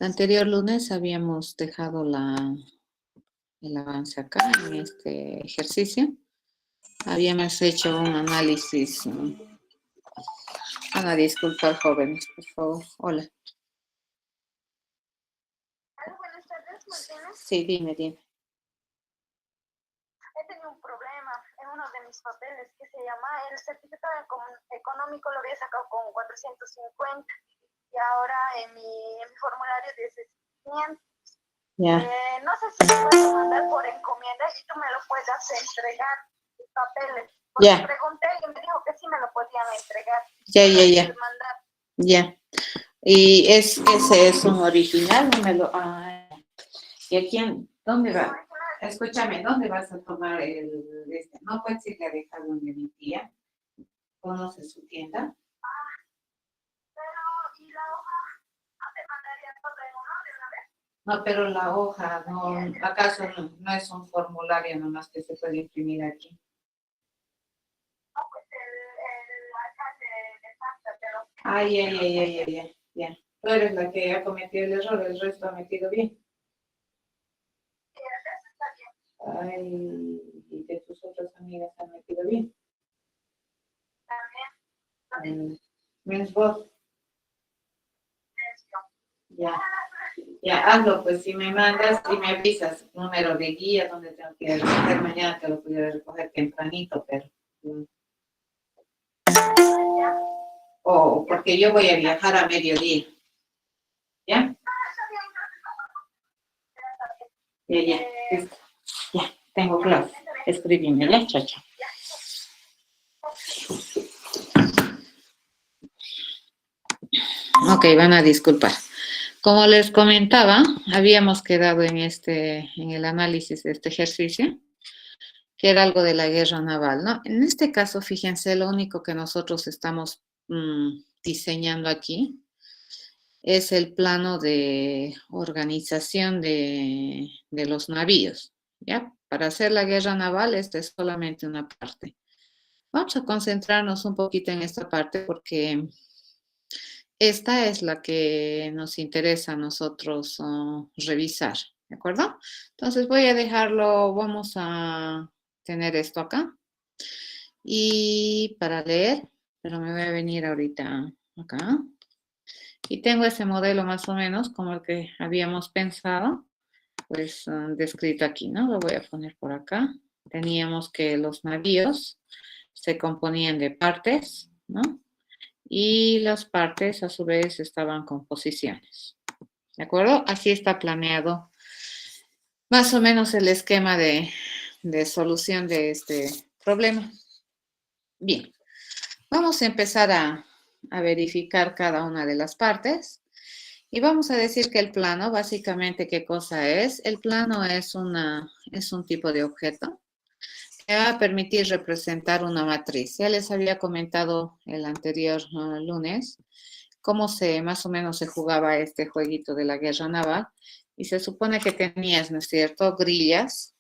El anterior lunes habíamos dejado el avance acá en este ejercicio. Habíamos hecho un análisis. Ana, disculpa, jóvenes, por favor. Hola. Hola, buenas tardes, Martínez. Sí, dime. He tenido un problema en uno de mis papeles que se llama el certificado económico, lo había sacado con 450 y ahora en mi formulario dice 500. No sé si me puedes mandar por encomienda y tú me lo puedas entregar, los papeles. Porque pregunté y me dijo que sí me lo podían entregar. Ya. ¿Y ese es un original? ¿Y aquí dónde va? Escúchame, ¿dónde vas a tomar este? No puedes ir a dejar donde mi tía. ¿Conoce su tienda? Pero, ¿y la hoja? ¿No te mandaría todo en uno de una vez? No, pero la hoja, no, ¿acaso no es un formulario nomás que se puede imprimir aquí? No, pues el alcalde de Santa, pero... Ya. Tú eres la que ha cometido el error, el resto ha metido bien. Sí, el resto está bien. Ay, ¿y de tus otras amigas han metido bien? También. Menos vos. Ya. Ya, hazlo, pues si me mandas y me avisas, número de guía, donde tengo que recoger mañana, te lo pudiera recoger tempranito, pero... O porque yo voy a viajar a mediodía. ¿Ya? Ya, tengo clase. Escríbeme, ¿ya? Chao. Ok, van a disculpar. Como les comentaba, habíamos quedado en el análisis de este ejercicio, que era algo de la guerra naval, ¿no? En este caso, fíjense, lo único que nosotros estamos diseñando aquí es el plano de organización de los navíos, ¿ya? Para hacer la guerra naval, esta es solamente una parte. Vamos a concentrarnos un poquito en esta parte porque esta es la que nos interesa a nosotros revisar, ¿de acuerdo? Entonces voy a dejarlo, vamos a tener esto acá. Y para leer, pero me voy a venir ahorita acá. Y tengo ese modelo más o menos como el que habíamos pensado, pues descrito aquí, ¿no? Lo voy a poner por acá. Teníamos que los navíos se componían de partes, ¿no? Y las partes a su vez estaban con posiciones. ¿De acuerdo? Así está planeado más o menos el esquema de solución de este problema. Bien, vamos a empezar a verificar cada una de las partes y vamos a decir que el plano, básicamente, ¿qué cosa es? El plano es un tipo de objeto que va a permitir representar una matriz. Ya les había comentado el anterior lunes cómo más o menos se jugaba este jueguito de la guerra naval. Y se supone que tenías, ¿no es cierto?, grillas,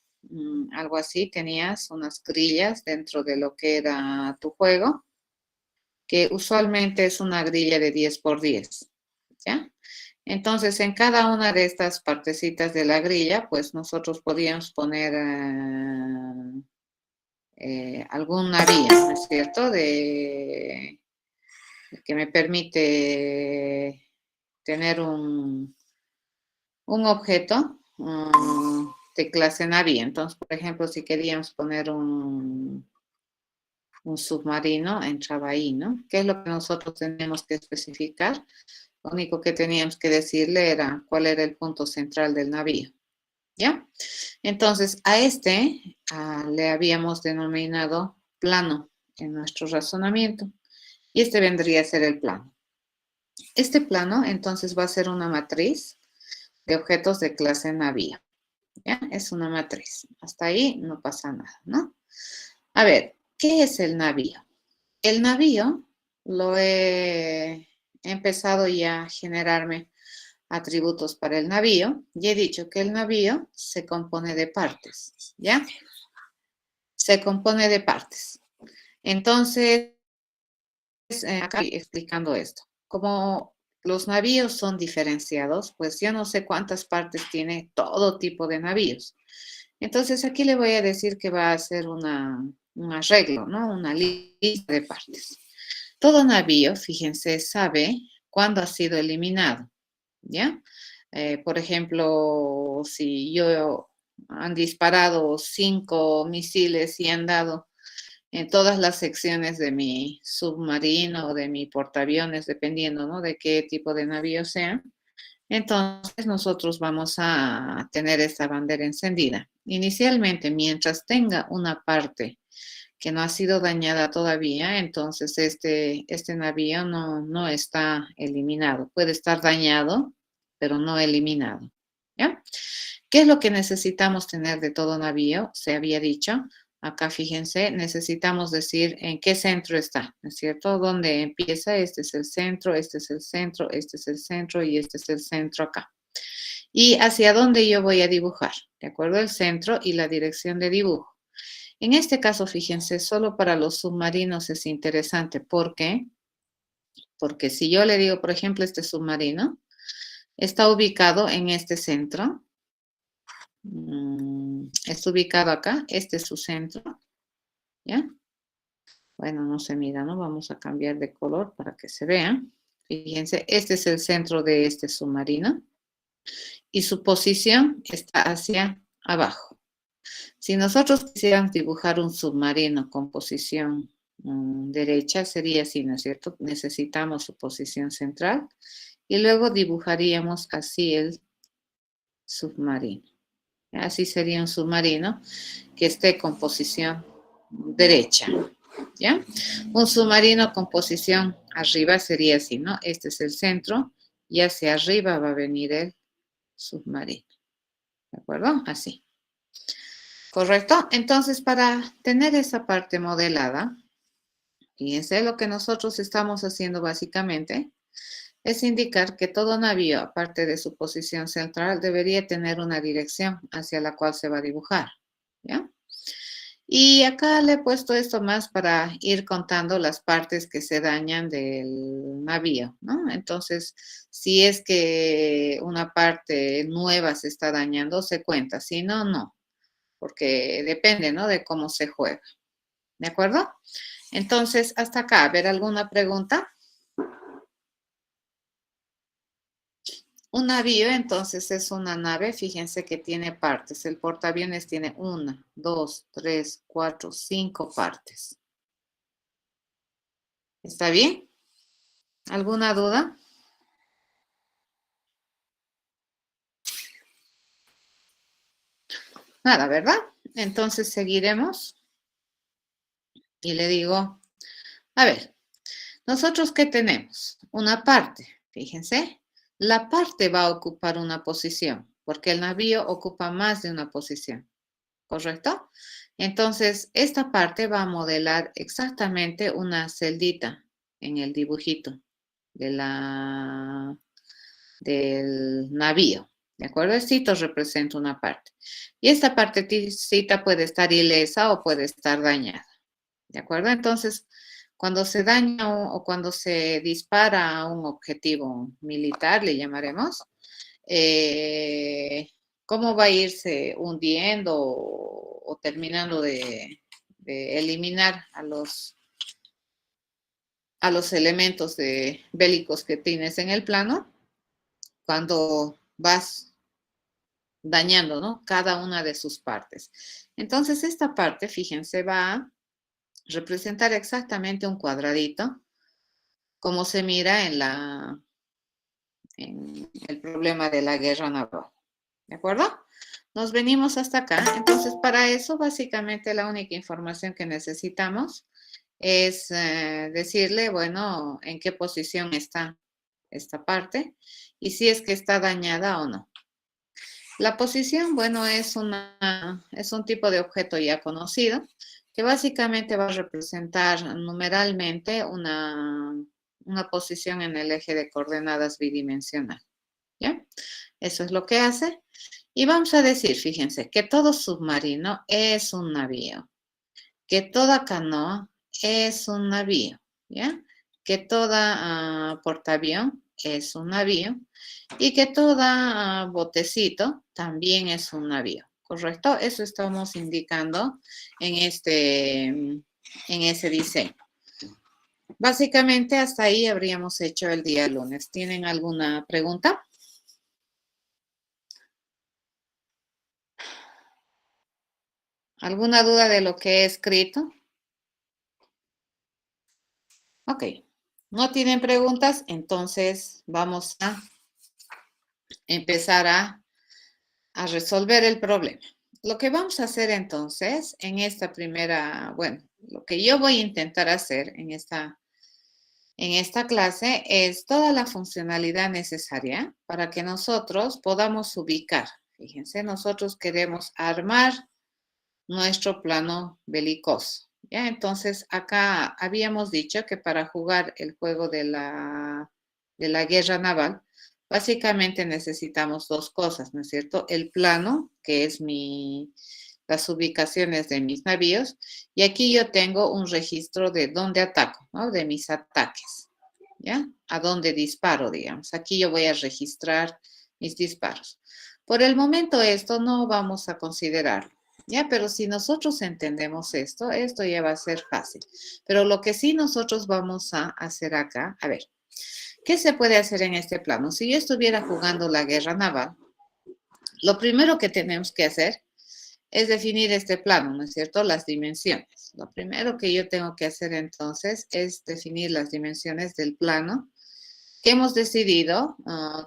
algo así, tenías unas grillas dentro de lo que era tu juego, que usualmente es una grilla de 10 por 10, ¿ya? Entonces, en cada una de estas partecitas de la grilla, pues nosotros podíamos poner algún navío, ¿no es cierto?, que me permite tener un objeto de clase navío. Entonces, por ejemplo, si queríamos poner un submarino, entraba ahí, ¿no? ¿Qué es lo que nosotros teníamos que especificar? Lo único que teníamos que decirle era cuál era el punto central del navío, ¿ya? Entonces, a le habíamos denominado plano en nuestro razonamiento. Y este vendría a ser el plano. Este plano, entonces, va a ser una matriz de objetos de clase navío. ¿Ya? Es una matriz. Hasta ahí no pasa nada, ¿no? A ver, ¿qué es el navío? El navío lo he empezado ya a generarme atributos para el navío y he dicho que el navío se compone de partes, ¿ya? Se compone de partes. Entonces, acá estoy explicando esto. Como los navíos son diferenciados, pues yo no sé cuántas partes tiene todo tipo de navíos. Entonces aquí le voy a decir que va a hacer un arreglo, ¿no? Una lista de partes. Todo navío, fíjense, sabe cuándo ha sido eliminado, ¿ya? Por ejemplo, si yo han disparado 5 misiles y han dado en todas las secciones de mi submarino o de mi portaaviones, dependiendo, ¿no? De qué tipo de navío sea. Entonces nosotros vamos a tener esta bandera encendida. Inicialmente, mientras tenga una parte que no ha sido dañada todavía, entonces este navío no está eliminado. Puede estar dañado, pero no eliminado. ¿Ya? ¿Qué es lo que necesitamos tener de todo navío? Se había dicho. Acá fíjense, necesitamos decir en qué centro está, ¿no es cierto? ¿Dónde empieza? Este es el centro, este es el centro, este es el centro y este es el centro acá. ¿Y hacia dónde yo voy a dibujar? ¿De acuerdo? El centro y la dirección de dibujo. En este caso, fíjense, solo para los submarinos es interesante. ¿Por qué? Porque si yo le digo, por ejemplo, este submarino está ubicado en este centro. Está ubicado acá. Este es su centro. ¿Ya? Bueno, no se mira, ¿no? Vamos a cambiar de color para que se vea. Fíjense, este es el centro de este submarino. Y su posición está hacia abajo. Si nosotros quisiéramos dibujar un submarino con posición derecha, sería así, ¿no es cierto? Necesitamos su posición central y luego dibujaríamos así el submarino. Así sería un submarino que esté con posición derecha, ¿ya? Un submarino con posición arriba sería así, ¿no? Este es el centro y hacia arriba va a venir el submarino, ¿de acuerdo? Así. ¿Correcto? Entonces, para tener esa parte modelada, fíjense, lo que nosotros estamos haciendo básicamente es indicar que todo navío, aparte de su posición central, debería tener una dirección hacia la cual se va a dibujar, ¿ya? Y acá le he puesto esto más para ir contando las partes que se dañan del navío, ¿no? Entonces, si es que una parte nueva se está dañando, se cuenta, si no, no, porque depende, ¿no? De cómo se juega, ¿de acuerdo? Entonces, hasta acá, ¿ver alguna pregunta? Un navío, entonces, es una nave, fíjense que tiene partes. El portaaviones tiene 1, 2, 3, 4, 5 partes. ¿Está bien? ¿Alguna duda? Nada, ¿verdad? Entonces seguiremos y le digo, a ver, ¿nosotros qué tenemos? Una parte, fíjense, la parte va a ocupar una posición, porque el navío ocupa más de una posición, ¿correcto? Entonces, esta parte va a modelar exactamente una celdita en el dibujito de del navío, ¿de acuerdo? Esto representa una parte. Y esta partecita puede estar ilesa o puede estar dañada, ¿de acuerdo? Entonces, cuando se daña o cuando se dispara a un objetivo militar, le llamaremos, cómo va a irse hundiendo o terminando de eliminar a los elementos bélicos que tienes en el plano cuando vas dañando, ¿no? Cada una de sus partes. Entonces, esta parte, fíjense, va a representar exactamente un cuadradito, como se mira en el problema de la guerra naval. ¿De acuerdo? Nos venimos hasta acá. Entonces, para eso, básicamente, la única información que necesitamos es decirle, bueno, en qué posición está esta parte y si es que está dañada o no. La posición, bueno, es un tipo de objeto ya conocido que básicamente va a representar numeralmente una posición en el eje de coordenadas bidimensional. ¿Ya? Eso es lo que hace. Y vamos a decir, fíjense, que todo submarino es un navío, que toda canoa es un navío, ¿ya? Que toda portaavión es un navío y que todo botecito también es un navío, ¿correcto? Eso estamos indicando en ese diseño. Básicamente hasta ahí habríamos hecho el día lunes. ¿Tienen alguna pregunta? ¿Alguna duda de lo que he escrito? Ok. ¿No tienen preguntas? Entonces vamos a empezar a resolver el problema. Lo que vamos a hacer entonces en esta primera, bueno, lo que yo voy a intentar hacer en esta clase es toda la funcionalidad necesaria para que nosotros podamos ubicar. Fíjense, nosotros queremos armar nuestro plano belicoso. ¿Ya? Entonces, acá habíamos dicho que para jugar el juego de la guerra naval, básicamente necesitamos dos cosas, ¿no es cierto? El plano, que es las ubicaciones de mis navíos, y aquí yo tengo un registro de dónde ataco, ¿no? De mis ataques, ¿ya? A dónde disparo, digamos. Aquí yo voy a registrar mis disparos. Por el momento esto no vamos a considerarlo. Ya, pero si nosotros entendemos esto ya va a ser fácil. Pero lo que sí nosotros vamos a hacer acá, a ver, ¿qué se puede hacer en este plano? Si yo estuviera jugando la guerra naval, lo primero que tenemos que hacer es definir este plano, ¿no es cierto? Las dimensiones. Lo primero que yo tengo que hacer entonces es definir las dimensiones del plano que hemos decidido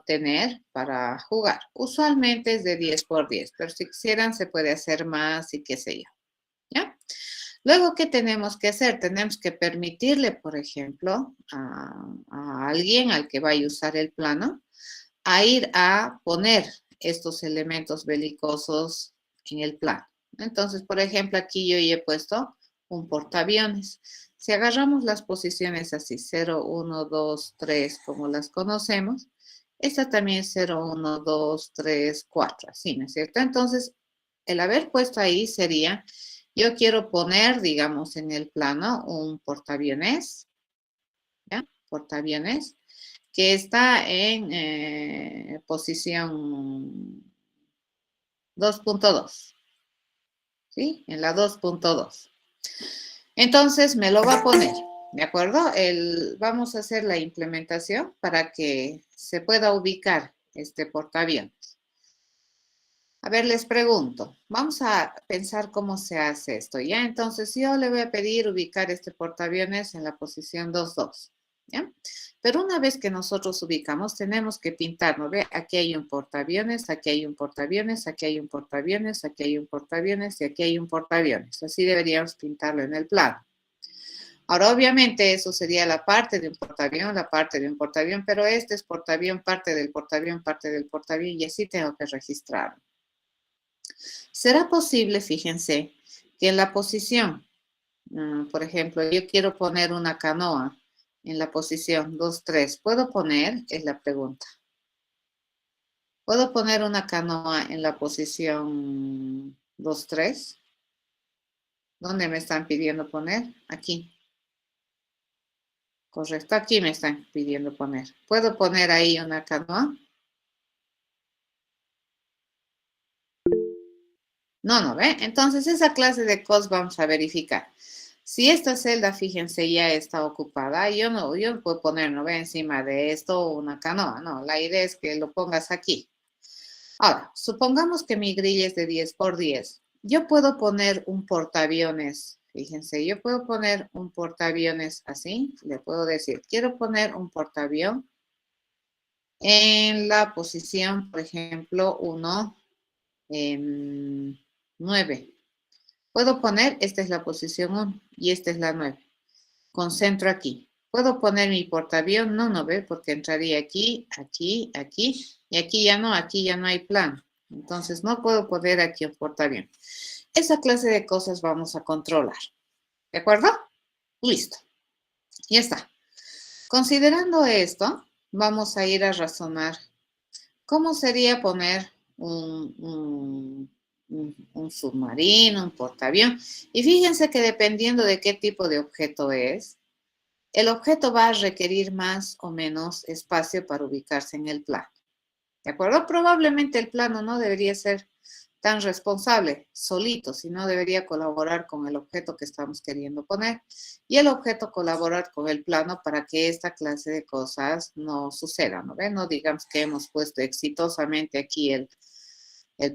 tener para jugar. Usualmente es de 10 por 10, pero si quisieran se puede hacer más y qué sé yo. ¿Ya? Luego, ¿qué tenemos que hacer? Tenemos que permitirle, por ejemplo, a alguien al que vaya a usar el plano, a ir a poner estos elementos belicosos en el plano. Entonces, por ejemplo, aquí yo ya he puesto un portaaviones. Si agarramos las posiciones así, 0, 1, 2, 3, como las conocemos, esta también es 0, 1, 2, 3, 4, así, ¿no es cierto? Entonces, el haber puesto ahí sería, yo quiero poner, digamos, en el plano un portaaviones, ¿ya? Portaaviones, que está en posición 2.2, ¿sí? En la 2.2. Entonces me lo va a poner, ¿de acuerdo? Vamos a hacer la implementación para que se pueda ubicar este portaaviones. A ver, les pregunto, vamos a pensar cómo se hace esto, ¿ya? Entonces yo le voy a pedir ubicar este portaaviones en la posición 2.2, ¿ya? Pero una vez que nosotros ubicamos, tenemos que pintarnos, ¿ve? Aquí hay un portaaviones, aquí hay un portaaviones, aquí hay un portaaviones, aquí hay un portaaviones y aquí hay un portaaviones. Así deberíamos pintarlo en el plano. Ahora, obviamente, eso sería la parte de un portaavión, la parte de un portaavión, pero este es portaavión, parte del portaavión, parte del portaavión, y así tengo que registrarlo. ¿Será posible, fíjense, que en la posición, por ejemplo, yo quiero poner una canoa en la posición 2-3, ¿puedo poner? Es la pregunta. ¿Puedo poner una canoa en la posición 2-3? ¿Dónde me están pidiendo poner? Aquí. Correcto, aquí me están pidiendo poner. ¿Puedo poner ahí una canoa? No, ¿ve? Entonces, esa clase de cosas vamos a verificar. Si esta celda, fíjense, ya está ocupada, yo no puedo poner, ¿no ve? Encima de esto una canoa, no. La idea es que lo pongas aquí. Ahora, supongamos que mi grilla es de 10 por 10. Yo puedo poner un portaaviones, fíjense, yo puedo poner un portaaviones así. Le puedo decir, quiero poner un portaavión en la posición, por ejemplo, 1, 9. Puedo poner, esta es la posición 1 y esta es la 9. Concentro aquí. ¿Puedo poner mi portaavión? No ve, porque entraría aquí, aquí, aquí, y aquí ya no hay plan. Entonces no puedo poner aquí un portaavión. Esa clase de cosas vamos a controlar. ¿De acuerdo? Listo. Ya está. Considerando esto, vamos a ir a razonar cómo sería poner un submarino, un portaavión. Y fíjense que dependiendo de qué tipo de objeto es, el objeto va a requerir más o menos espacio para ubicarse en el plano. ¿De acuerdo? Probablemente el plano no debería ser tan responsable solito, sino debería colaborar con el objeto que estamos queriendo poner y el objeto colaborar con el plano para que esta clase de cosas no sucedan, ¿no ven? No digamos que hemos puesto exitosamente aquí el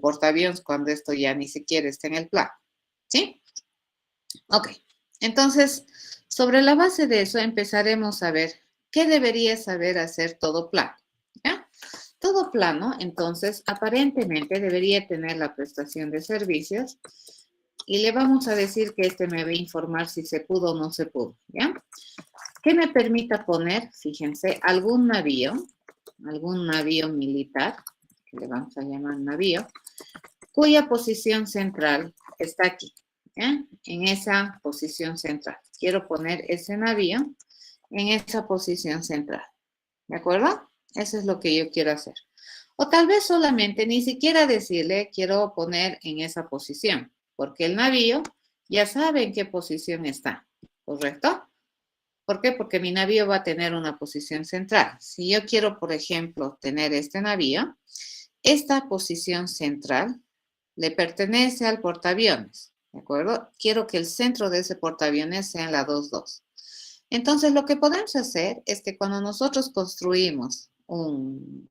portaaviones cuando esto ya ni siquiera está en el plano, ¿sí? Ok, entonces, sobre la base de eso empezaremos a ver qué debería saber hacer todo plano, ¿ya? Todo plano, entonces, aparentemente debería tener la prestación de servicios y le vamos a decir que este me va a informar si se pudo o no se pudo, ¿ya? ¿Qué me permita poner? Fíjense, algún navío militar, que le vamos a llamar navío, cuya posición central está aquí, ¿ya? En esa posición central. Quiero poner ese navío en esa posición central, ¿de acuerdo? Eso es lo que yo quiero hacer. O tal vez solamente ni siquiera decirle quiero poner en esa posición, porque el navío ya sabe en qué posición está, ¿correcto? ¿Por qué? Porque mi navío va a tener una posición central. Si yo quiero, por ejemplo, tener este navío, esta posición central le pertenece al portaaviones, ¿de acuerdo? Quiero que el centro de ese portaaviones sea en la 2-2. Entonces, lo que podemos hacer es que cuando nosotros construimos un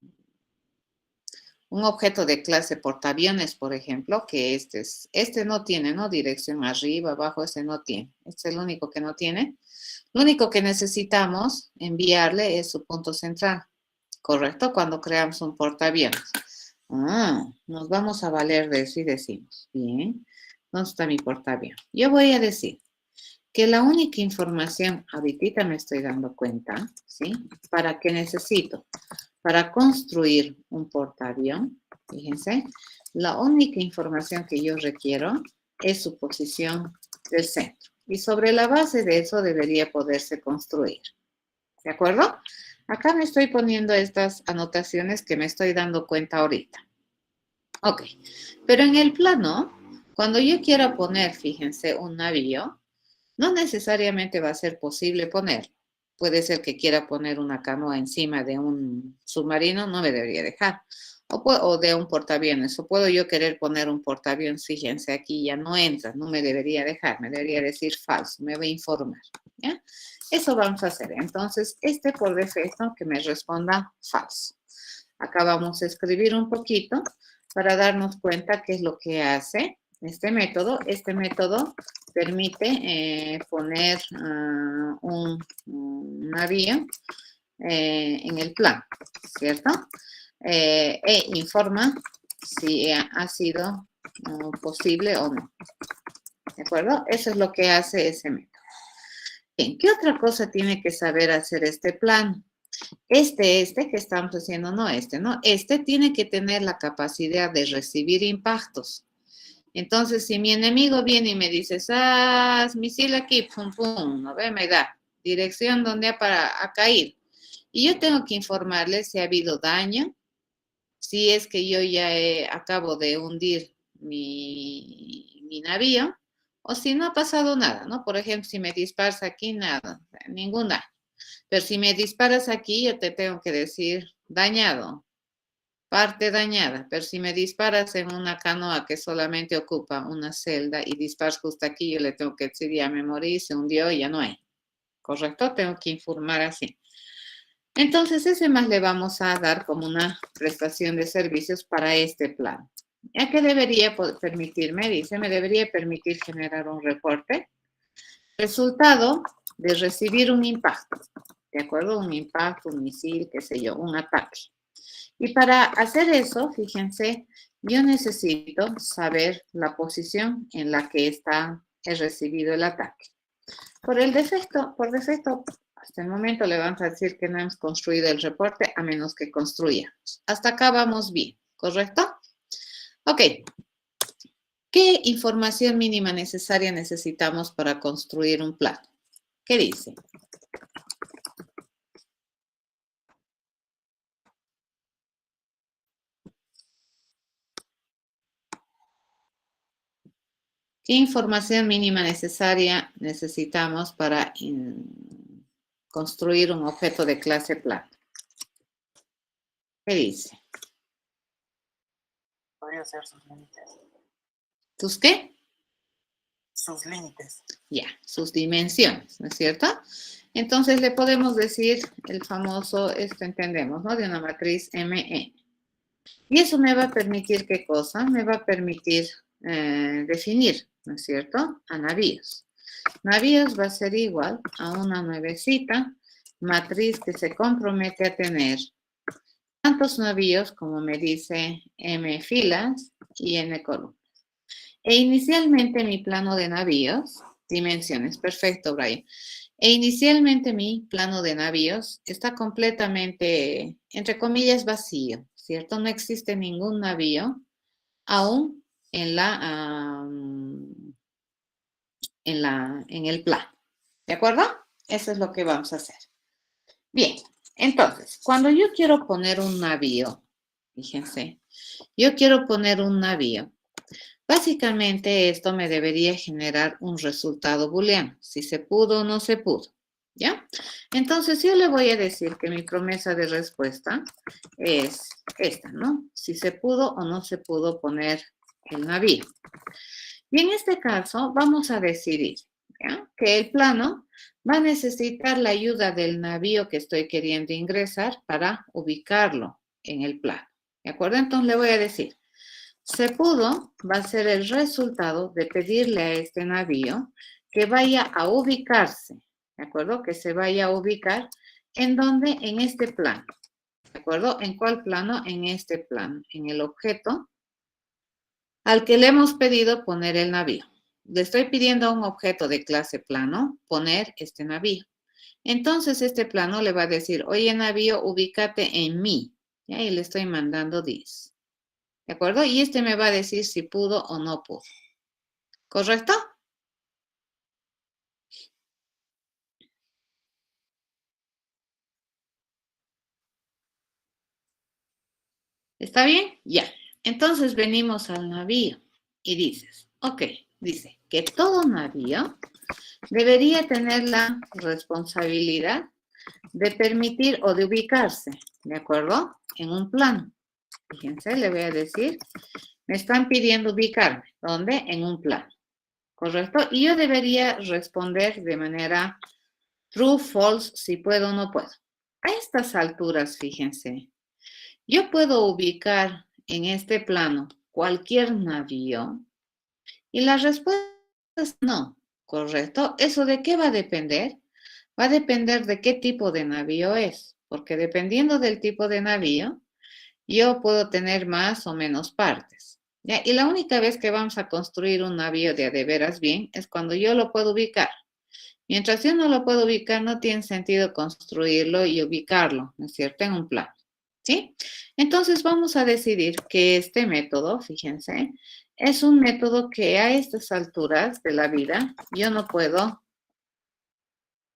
objeto de clase portaaviones, por ejemplo, que este no tiene, ¿no? Dirección arriba, abajo, este no tiene. Este es el único que no tiene. Lo único que necesitamos enviarle es su punto central, ¿correcto? Cuando creamos un portaaviones. Nos vamos a valer de eso y decimos, bien, ¿dónde está mi portaaviones? Yo voy a decir que la única información, ahorita me estoy dando cuenta, ¿sí? ¿Para qué necesito? Para construir un portaavión, fíjense, la única información que yo requiero es su posición del centro. Y sobre la base de eso debería poderse construir. ¿De acuerdo? Acá me estoy poniendo estas anotaciones que me estoy dando cuenta ahorita. Ok, pero en el plano, cuando yo quiera poner, fíjense, un navío, no necesariamente va a ser posible ponerlo. Puede ser que quiera poner una canoa encima de un submarino, no me debería dejar. O de un portaaviones. O puedo yo querer poner un portaaviones, fíjense, aquí ya no entra, no me debería dejar, me debería decir falso, me va a informar. ¿Ya? Eso vamos a hacer. Entonces, por defecto que me responda falso. Acá vamos a escribir un poquito para darnos cuenta qué es lo que hace este método. Este método permite poner un navío en el plan, ¿cierto? E informa si ha sido posible o no. ¿De acuerdo? Eso es lo que hace ese método. Bien, ¿qué otra cosa tiene que saber hacer este plan? Este que estamos haciendo, no este, ¿no? Este tiene que tener la capacidad de recibir impactos. Entonces, si mi enemigo viene y me dice, misil aquí, pum, pum, ¿no ve? Me da dirección donde ha caído. Y yo tengo que informarle si ha habido daño, si es que yo ya acabo de hundir mi navío, o si no ha pasado nada, ¿no? Por ejemplo, si me disparas aquí, nada, ningún daño. Pero si me disparas aquí, yo te tengo que decir dañado, parte dañada. Pero si me disparas en una canoa que solamente ocupa una celda y disparas justo aquí, yo le tengo que decir ya me morí, se hundió y ya no hay. ¿Correcto? Tengo que informar así. Entonces, ese más le vamos a dar como una prestación de servicios para este plan. ¿Ya que debería permitirme? Dice, me debería permitir generar un reporte. Resultado de recibir un impacto. ¿De acuerdo? Un impacto, un misil, qué sé yo, un ataque. Y para hacer eso, fíjense, yo necesito saber la posición en la que he recibido el ataque. Por defecto, hasta el momento le vamos a decir que no hemos construido el reporte a menos que construyamos. Hasta acá vamos bien, ¿correcto? Ok. ¿Qué información mínima necesaria necesitamos para construir un plan? ¿Qué dice? ¿Qué información mínima necesaria necesitamos para construir un objeto de clase plano. ¿Qué dice? Podría ser sus límites. ¿Sus qué? Sus límites. Ya, sus dimensiones, ¿no es cierto? Entonces le podemos decir el famoso, esto entendemos, ¿no? De una matriz MN. Y eso me va a permitir, ¿qué cosa? Me va a permitir definir, ¿no es cierto? A navíos. Navíos va a ser igual a una nuevecita matriz que se compromete a tener tantos navíos como me dice M filas y N columnas. E inicialmente mi plano de navíos, dimensiones, perfecto, Brian. E inicialmente mi plano de navíos está completamente, entre comillas, vacío, ¿cierto? No existe ningún navío aún en el plano. ¿De acuerdo? Eso es lo que vamos a hacer. Bien, entonces, cuando yo quiero poner un navío, fíjense, yo quiero poner un navío. Básicamente esto me debería generar un resultado booleano, si se pudo o no se pudo, ¿ya? Entonces yo le voy a decir que mi promesa de respuesta es esta, ¿no? Si se pudo o no se pudo poner el navío. Y en este caso vamos a decidir, ¿ya? Que el plano va a necesitar la ayuda del navío que estoy queriendo ingresar para ubicarlo en el plano, ¿de acuerdo? Entonces le voy a decir, se pudo va a ser el resultado de pedirle a este navío que vaya a ubicarse, ¿de acuerdo? Que se vaya a ubicar en donde, en este plano, ¿de acuerdo? ¿En cuál plano? En este plano, en el objeto al que le hemos pedido poner el navío. Le estoy pidiendo a un objeto de clase plano poner este navío. Entonces este plano le va a decir, oye navío, ubícate en mí. Y ahí le estoy mandando 10. ¿De acuerdo? Y este me va a decir si pudo o no pudo. ¿Correcto? ¿Está bien? Ya. Entonces venimos al navío y dices, ok, dice que todo navío debería tener la responsabilidad de permitir o de ubicarse, ¿de acuerdo? En un plano. Fíjense, le voy a decir, me están pidiendo ubicarme. ¿Dónde? En un plano. ¿Correcto? Y yo debería responder de manera true, false, si puedo o no puedo. A estas alturas, fíjense, yo puedo ubicar en este plano cualquier navío y la respuesta es no, ¿correcto? ¿Eso de qué va a depender? Va a depender de qué tipo de navío es, porque dependiendo del tipo de navío, yo puedo tener más o menos partes. ¿Ya? Y la única vez que vamos a construir un navío de veras bien es cuando yo lo puedo ubicar. Mientras yo no lo puedo ubicar, no tiene sentido construirlo y ubicarlo, ¿no es cierto?, en un plano. ¿Sí? Entonces vamos a decidir que este método, fíjense, es un método que a estas alturas de la vida yo no puedo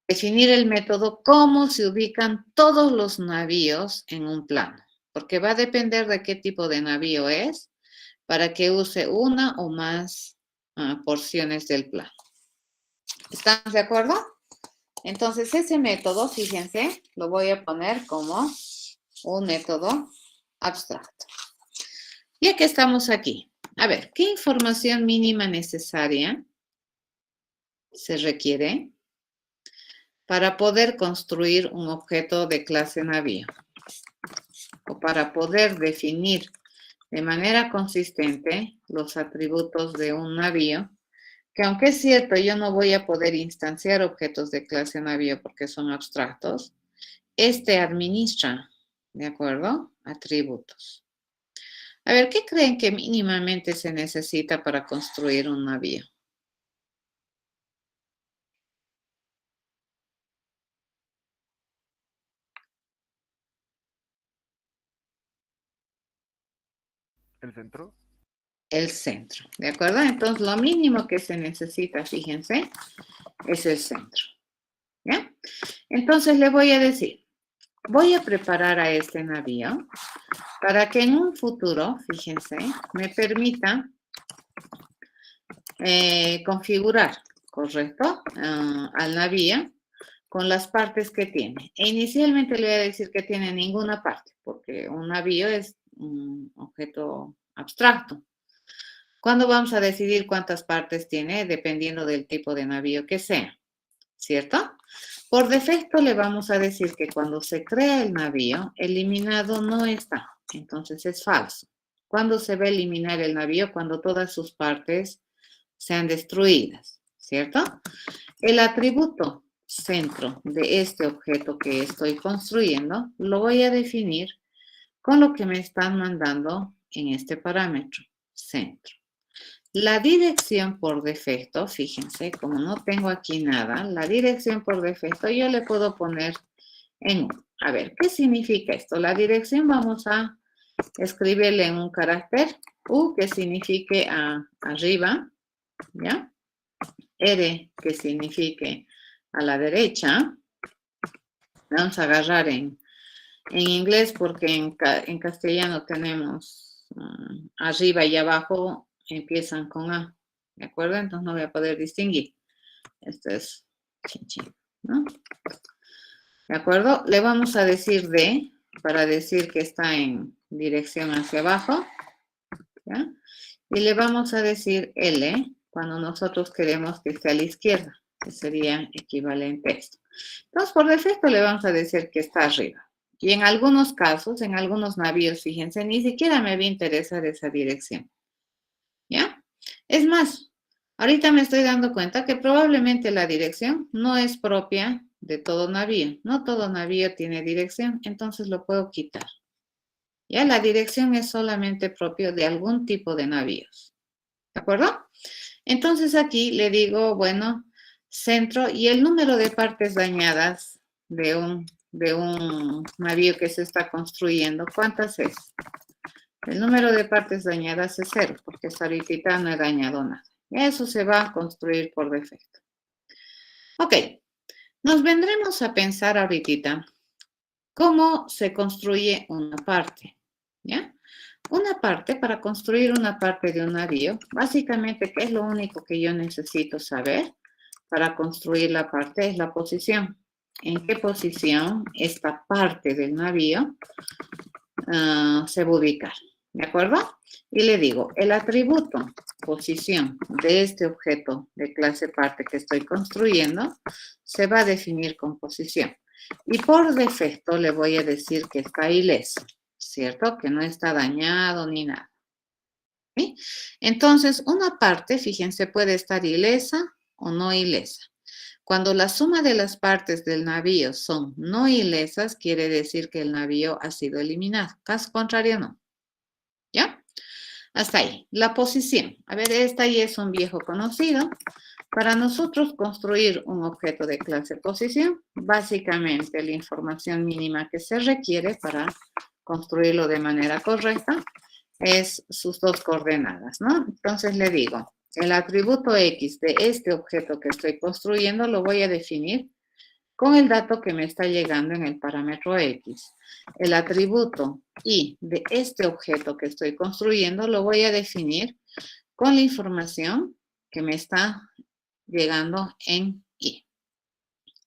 definir el método cómo se ubican todos los navíos en un plano, porque va a depender de qué tipo de navío es para que use una o más porciones del plano. ¿Estamos de acuerdo? Entonces, ese método, fíjense, lo voy a poner como un método abstracto. Ya que estamos aquí, a ver, ¿qué información mínima necesaria se requiere para poder construir un objeto de clase navío? O para poder definir de manera consistente los atributos de un navío, que aunque es cierto, yo no voy a poder instanciar objetos de clase navío porque son abstractos, este administra, ¿de acuerdo? Atributos. A ver, ¿qué creen que mínimamente se necesita para construir un navío? ¿El centro? El centro, ¿de acuerdo? Entonces, lo mínimo que se necesita, fíjense, es el centro. ¿Ya? Entonces, le voy a decir, voy a preparar a este navío para que en un futuro, fíjense, me permita configurar, ¿correcto? Al navío con las partes que tiene. E inicialmente le voy a decir que tiene ninguna parte, porque un navío es un objeto abstracto. ¿Cuándo vamos a decidir cuántas partes tiene? Dependiendo del tipo de navío que sea, ¿cierto? Por defecto le vamos a decir que cuando se crea el navío, eliminado no está, entonces es falso. ¿Cuándo se va a eliminar el navío? Cuando todas sus partes sean destruidas, ¿cierto? El atributo centro de este objeto que estoy construyendo lo voy a definir con lo que me están mandando en este parámetro, centro. La dirección por defecto, fíjense, como no tengo aquí nada, la dirección por defecto yo le puedo poner en 1. A ver, ¿qué significa esto? La dirección vamos a escribirle en un carácter U que signifique arriba, ¿ya? R que signifique a la derecha. Vamos a agarrar en inglés porque en castellano tenemos arriba y abajo empiezan con A, ¿de acuerdo? Entonces no voy a poder distinguir. Esto es chin chin, ¿no? ¿De acuerdo? Le vamos a decir D para decir que está en dirección hacia abajo, ¿ya? Y le vamos a decir L cuando nosotros queremos que esté a la izquierda, que sería equivalente a esto. Entonces, por defecto le vamos a decir que está arriba. Y en algunos casos, en algunos navíos, fíjense, ni siquiera me va a interesar esa dirección. ¿Ya? Es más, ahorita me estoy dando cuenta que probablemente la dirección no es propia de todo navío. No todo navío tiene dirección, entonces lo puedo quitar. Ya, la dirección es solamente propio de algún tipo de navíos. ¿De acuerdo? Entonces aquí le digo, bueno, centro y el número de partes dañadas de un navío que se está construyendo, ¿cuántas es? El número de partes dañadas es 0, porque hasta ahorita no he dañado nada. Eso se va a construir por defecto. Ok, nos vendremos a pensar ahorita cómo se construye una parte, ¿ya? Una parte, para construir una parte de un navío, básicamente, ¿qué es lo único que yo necesito saber para construir la parte? Es la posición. ¿En qué posición esta parte del navío se va a ubicar? ¿De acuerdo? Y le digo, el atributo posición de este objeto de clase parte que estoy construyendo se va a definir con posición. Y por defecto le voy a decir que está ileso, ¿cierto? Que no está dañado ni nada. ¿Sí? Entonces, una parte, fíjense, puede estar ilesa o no ilesa. Cuando la suma de las partes del navío son no ilesas, quiere decir que el navío ha sido eliminado. Caso contrario, no. ¿Ya? Hasta ahí. La posición. A ver, esta ya es un viejo conocido. Para nosotros construir un objeto de clase posición, básicamente la información mínima que se requiere para construirlo de manera correcta es sus dos coordenadas, ¿no? Entonces le digo, el atributo X de este objeto que estoy construyendo lo voy a definir con el dato que me está llegando en el parámetro X. El atributo Y de este objeto que estoy construyendo lo voy a definir con la información que me está llegando en Y.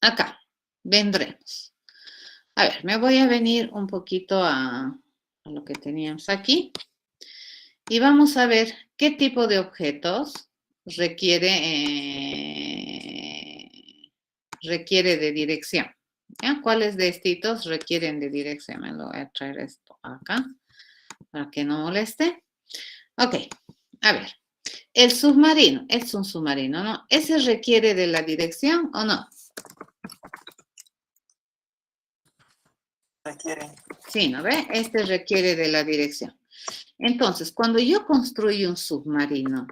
Acá, vendremos. A ver, me voy a venir un poquito a lo que teníamos aquí. Y vamos a ver qué tipo de objetos requiere de dirección. ¿Ya? ¿Cuáles de estos requieren de dirección? Me lo voy a traer esto acá para que no moleste. Ok, a ver. El submarino, es un submarino, ¿no? ¿Ese requiere de la dirección o no? Requieren. Sí, ¿no ve? Este requiere de la dirección. Entonces, cuando yo construyo un submarino,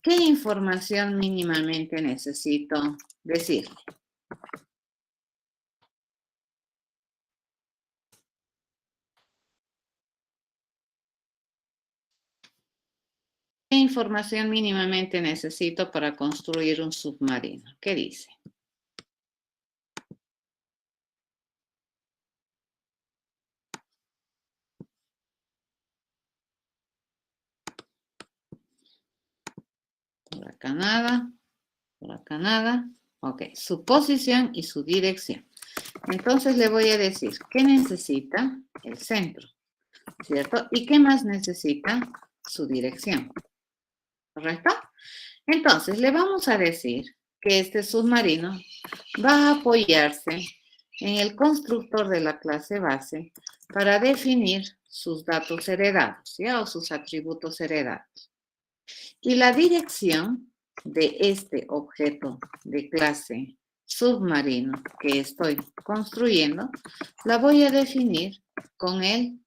¿qué información mínimamente necesito decirle? ¿Qué información mínimamente necesito para construir un submarino? ¿Qué dice? Por acá nada, por acá nada. Ok, su posición y su dirección. Entonces le voy a decir qué necesita el centro, ¿cierto? ¿Y qué más necesita su dirección? ¿Correcto? Entonces le vamos a decir que este submarino va a apoyarse en el constructor de la clase base para definir sus datos heredados, ¿ya? O sus atributos heredados. Y la dirección de este objeto de clase submarino que estoy construyendo, la voy a definir con el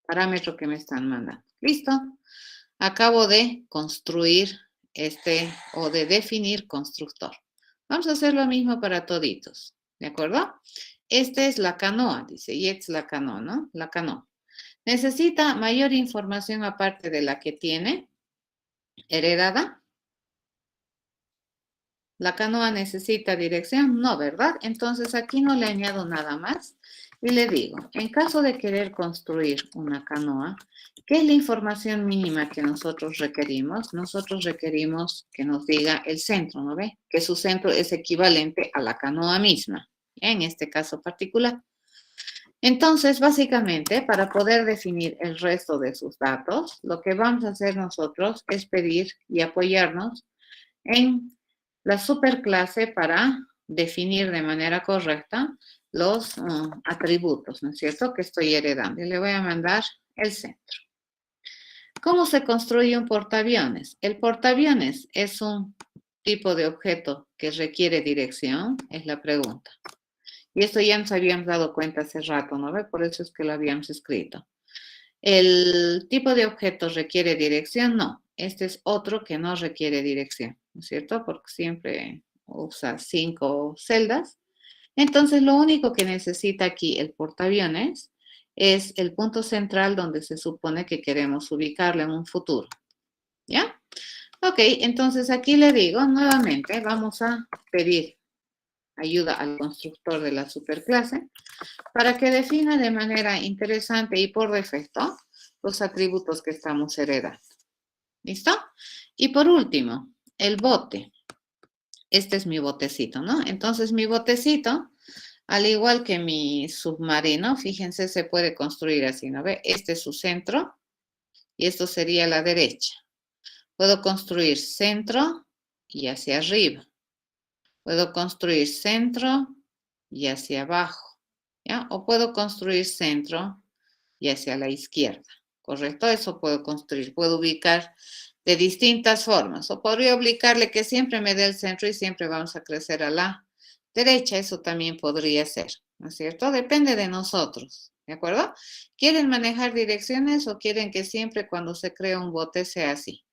parámetro que me están mandando. ¿Listo? Acabo de construir o de definir constructor. Vamos a hacer lo mismo para toditos, ¿de acuerdo? Esta es la canoa, dice, y es la canoa, ¿no? La canoa. ¿Necesita mayor información aparte de la que tiene heredada? ¿La canoa necesita dirección? No, ¿verdad? Entonces aquí no le añado nada más y le digo, en caso de querer construir una canoa, ¿qué es la información mínima que nosotros requerimos? Nosotros requerimos que nos diga el centro, ¿no ve? Que su centro es equivalente a la canoa misma, en este caso particular. Entonces, básicamente, para poder definir el resto de sus datos, lo que vamos a hacer nosotros es pedir y apoyarnos en la superclase para definir de manera correcta los atributos, ¿no es cierto?, que estoy heredando. Y le voy a mandar el centro. ¿Cómo se construye un portaaviones? El portaaviones es un tipo de objeto que requiere dirección, es la pregunta. Y esto ya nos habíamos dado cuenta hace rato, ¿no ve? Por eso es que lo habíamos escrito. ¿El tipo de objeto requiere dirección? No. Este es otro que no requiere dirección, ¿no es cierto? Porque siempre usa 5 celdas. Entonces, lo único que necesita aquí el portaaviones es el punto central donde se supone que queremos ubicarlo en un futuro. ¿Ya? Ok, entonces aquí le digo nuevamente, vamos a pedir ayuda al constructor de la superclase para que defina de manera interesante y por defecto los atributos que estamos heredando. ¿Listo? Y por último, el bote. Este es mi botecito, ¿no? Entonces mi botecito, al igual que mi submarino, fíjense, se puede construir así, ¿no ve? Este es su centro y esto sería la derecha. Puedo construir centro y hacia arriba. Puedo construir centro y hacia abajo, ¿ya? O puedo construir centro y hacia la izquierda, ¿correcto? Eso puedo construir, puedo ubicar de distintas formas. O podría ubicarle que siempre me dé el centro y siempre vamos a crecer a la derecha. Eso también podría ser, ¿no es cierto? Depende de nosotros, ¿de acuerdo? ¿Quieren manejar direcciones o quieren que siempre cuando se crea un bote sea así?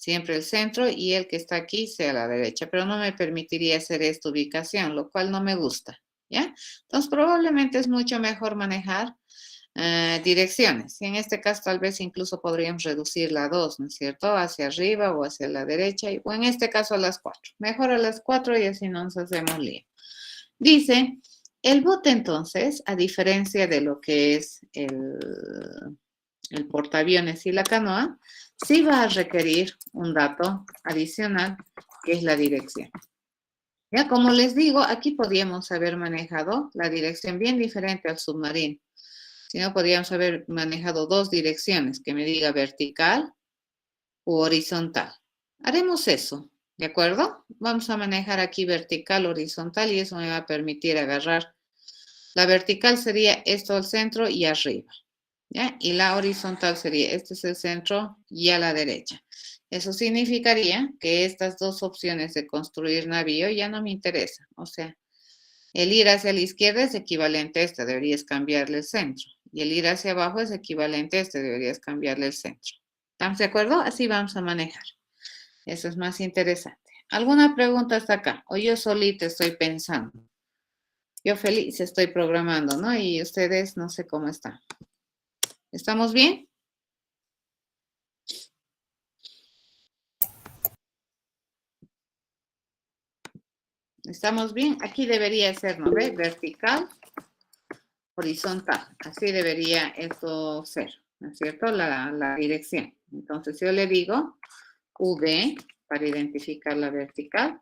Siempre el centro y el que está aquí sea a la derecha, pero no me permitiría hacer esta ubicación, lo cual no me gusta, ¿ya? Entonces, probablemente es mucho mejor manejar direcciones. Y en este caso, tal vez incluso podríamos reducirla a 2, ¿no es cierto? Hacia arriba o hacia la derecha, o en este caso a las 4. Mejor a las 4 y así no nos hacemos lío. Dice, el bote entonces, a diferencia de lo que es el portaaviones y la canoa, sí va a requerir un dato adicional, que es la dirección. Ya, como les digo, aquí podríamos haber manejado la dirección bien diferente al submarino. Si no, podríamos haber manejado 2 direcciones, que me diga vertical u horizontal. Haremos eso, ¿de acuerdo? Vamos a manejar aquí vertical, horizontal, y eso me va a permitir agarrar. La vertical sería esto al centro y arriba. ¿Ya? Y la horizontal sería, este es el centro y a la derecha. Eso significaría que estas 2 opciones de construir navío ya no me interesan. O sea, el ir hacia la izquierda es equivalente a este, deberías cambiarle el centro. Y el ir hacia abajo es equivalente a este, deberías cambiarle el centro. ¿Estamos de acuerdo? Así vamos a manejar. Eso es más interesante. ¿Alguna pregunta hasta acá? O yo solita estoy pensando. Yo feliz estoy programando, ¿no? Y ustedes no sé cómo están. ¿Estamos bien? ¿Estamos bien? Aquí debería ser, ¿no ve? Vertical, horizontal. Así debería esto ser, ¿no es cierto? La dirección. Entonces yo le digo V para identificar la vertical,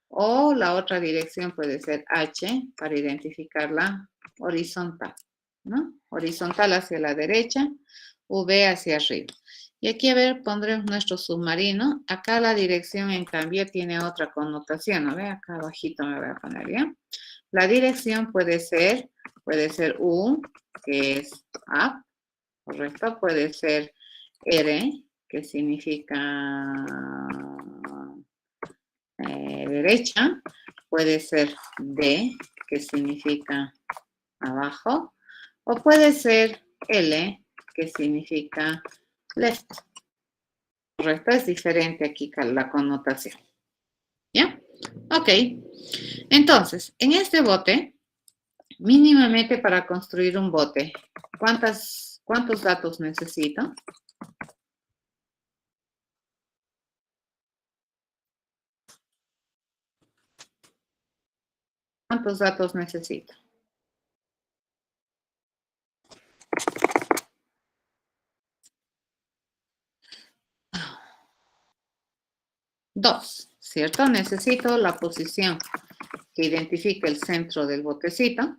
O la otra dirección puede ser H para identificarla horizontal, ¿no? Horizontal hacia la derecha, V hacia arriba. Y aquí, a ver, pondremos nuestro submarino. Acá la dirección, en cambio, tiene otra connotación, ¿no ve? Acá abajito me voy a poner, ¿ya? La dirección puede ser U, que es up, ¿correcto? Puede ser R, que significa derecha. Puede ser D, que significa abajo. O puede ser L, que significa left. Correcto, es diferente aquí la connotación. ¿Ya? Ok. Entonces, en este bote, mínimamente para construir un bote, ¿cuántos datos necesito? ¿Cuántos datos necesito? 2, ¿cierto? Necesito la posición que identifique el centro del botecito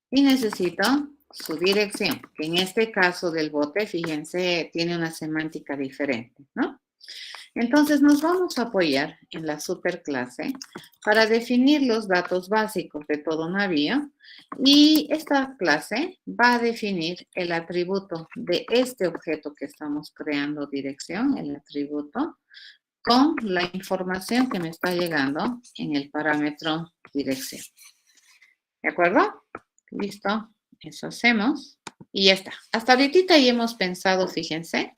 y necesito su dirección, que en este caso del bote, fíjense, tiene una semántica diferente, ¿no? Entonces nos vamos a apoyar en la superclase para definir los datos básicos de todo navío y esta clase va a definir el atributo de este objeto que estamos creando, dirección, el atributo, con la información que me está llegando en el parámetro dirección. ¿De acuerdo? Listo. Eso hacemos. Y ya está. Hasta ahorita ya hemos pensado, fíjense,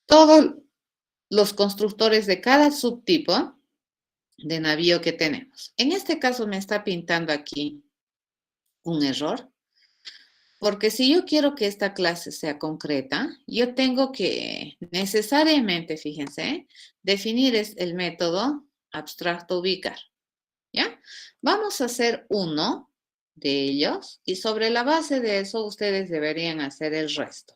todos los constructores de cada subtipo de navío que tenemos. En este caso me está pintando aquí un error. Porque si yo quiero que esta clase sea concreta, yo tengo que necesariamente, fíjense, definir el método abstracto ubicar. ¿Ya? Vamos a hacer uno de ellos y sobre la base de eso ustedes deberían hacer el resto.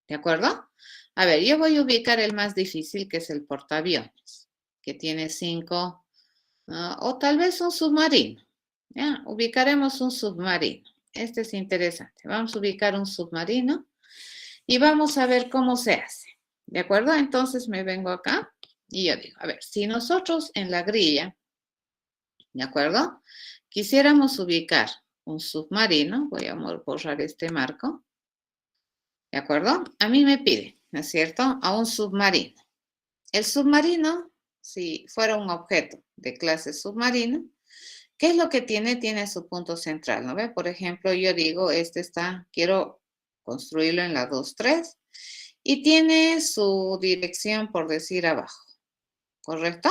¿De acuerdo? A ver, yo voy a ubicar el más difícil, que es el portaaviones, que tiene 5, o tal vez un submarino. ¿Ya? Ubicaremos un submarino. Este es interesante. Vamos a ubicar un submarino y vamos a ver cómo se hace. ¿De acuerdo? Entonces me vengo acá y yo digo, a ver, si nosotros en la grilla, ¿de acuerdo? Quisiéramos ubicar un submarino, voy a borrar este marco, ¿de acuerdo? A mí me pide, ¿no es cierto?, a un submarino. El submarino, si fuera un objeto de clase submarino, ¿qué es lo que tiene? Tiene su punto central, ¿no ve? Por ejemplo, yo digo, quiero construirlo en la 2.3 y tiene su dirección, por decir, abajo. ¿Correcto?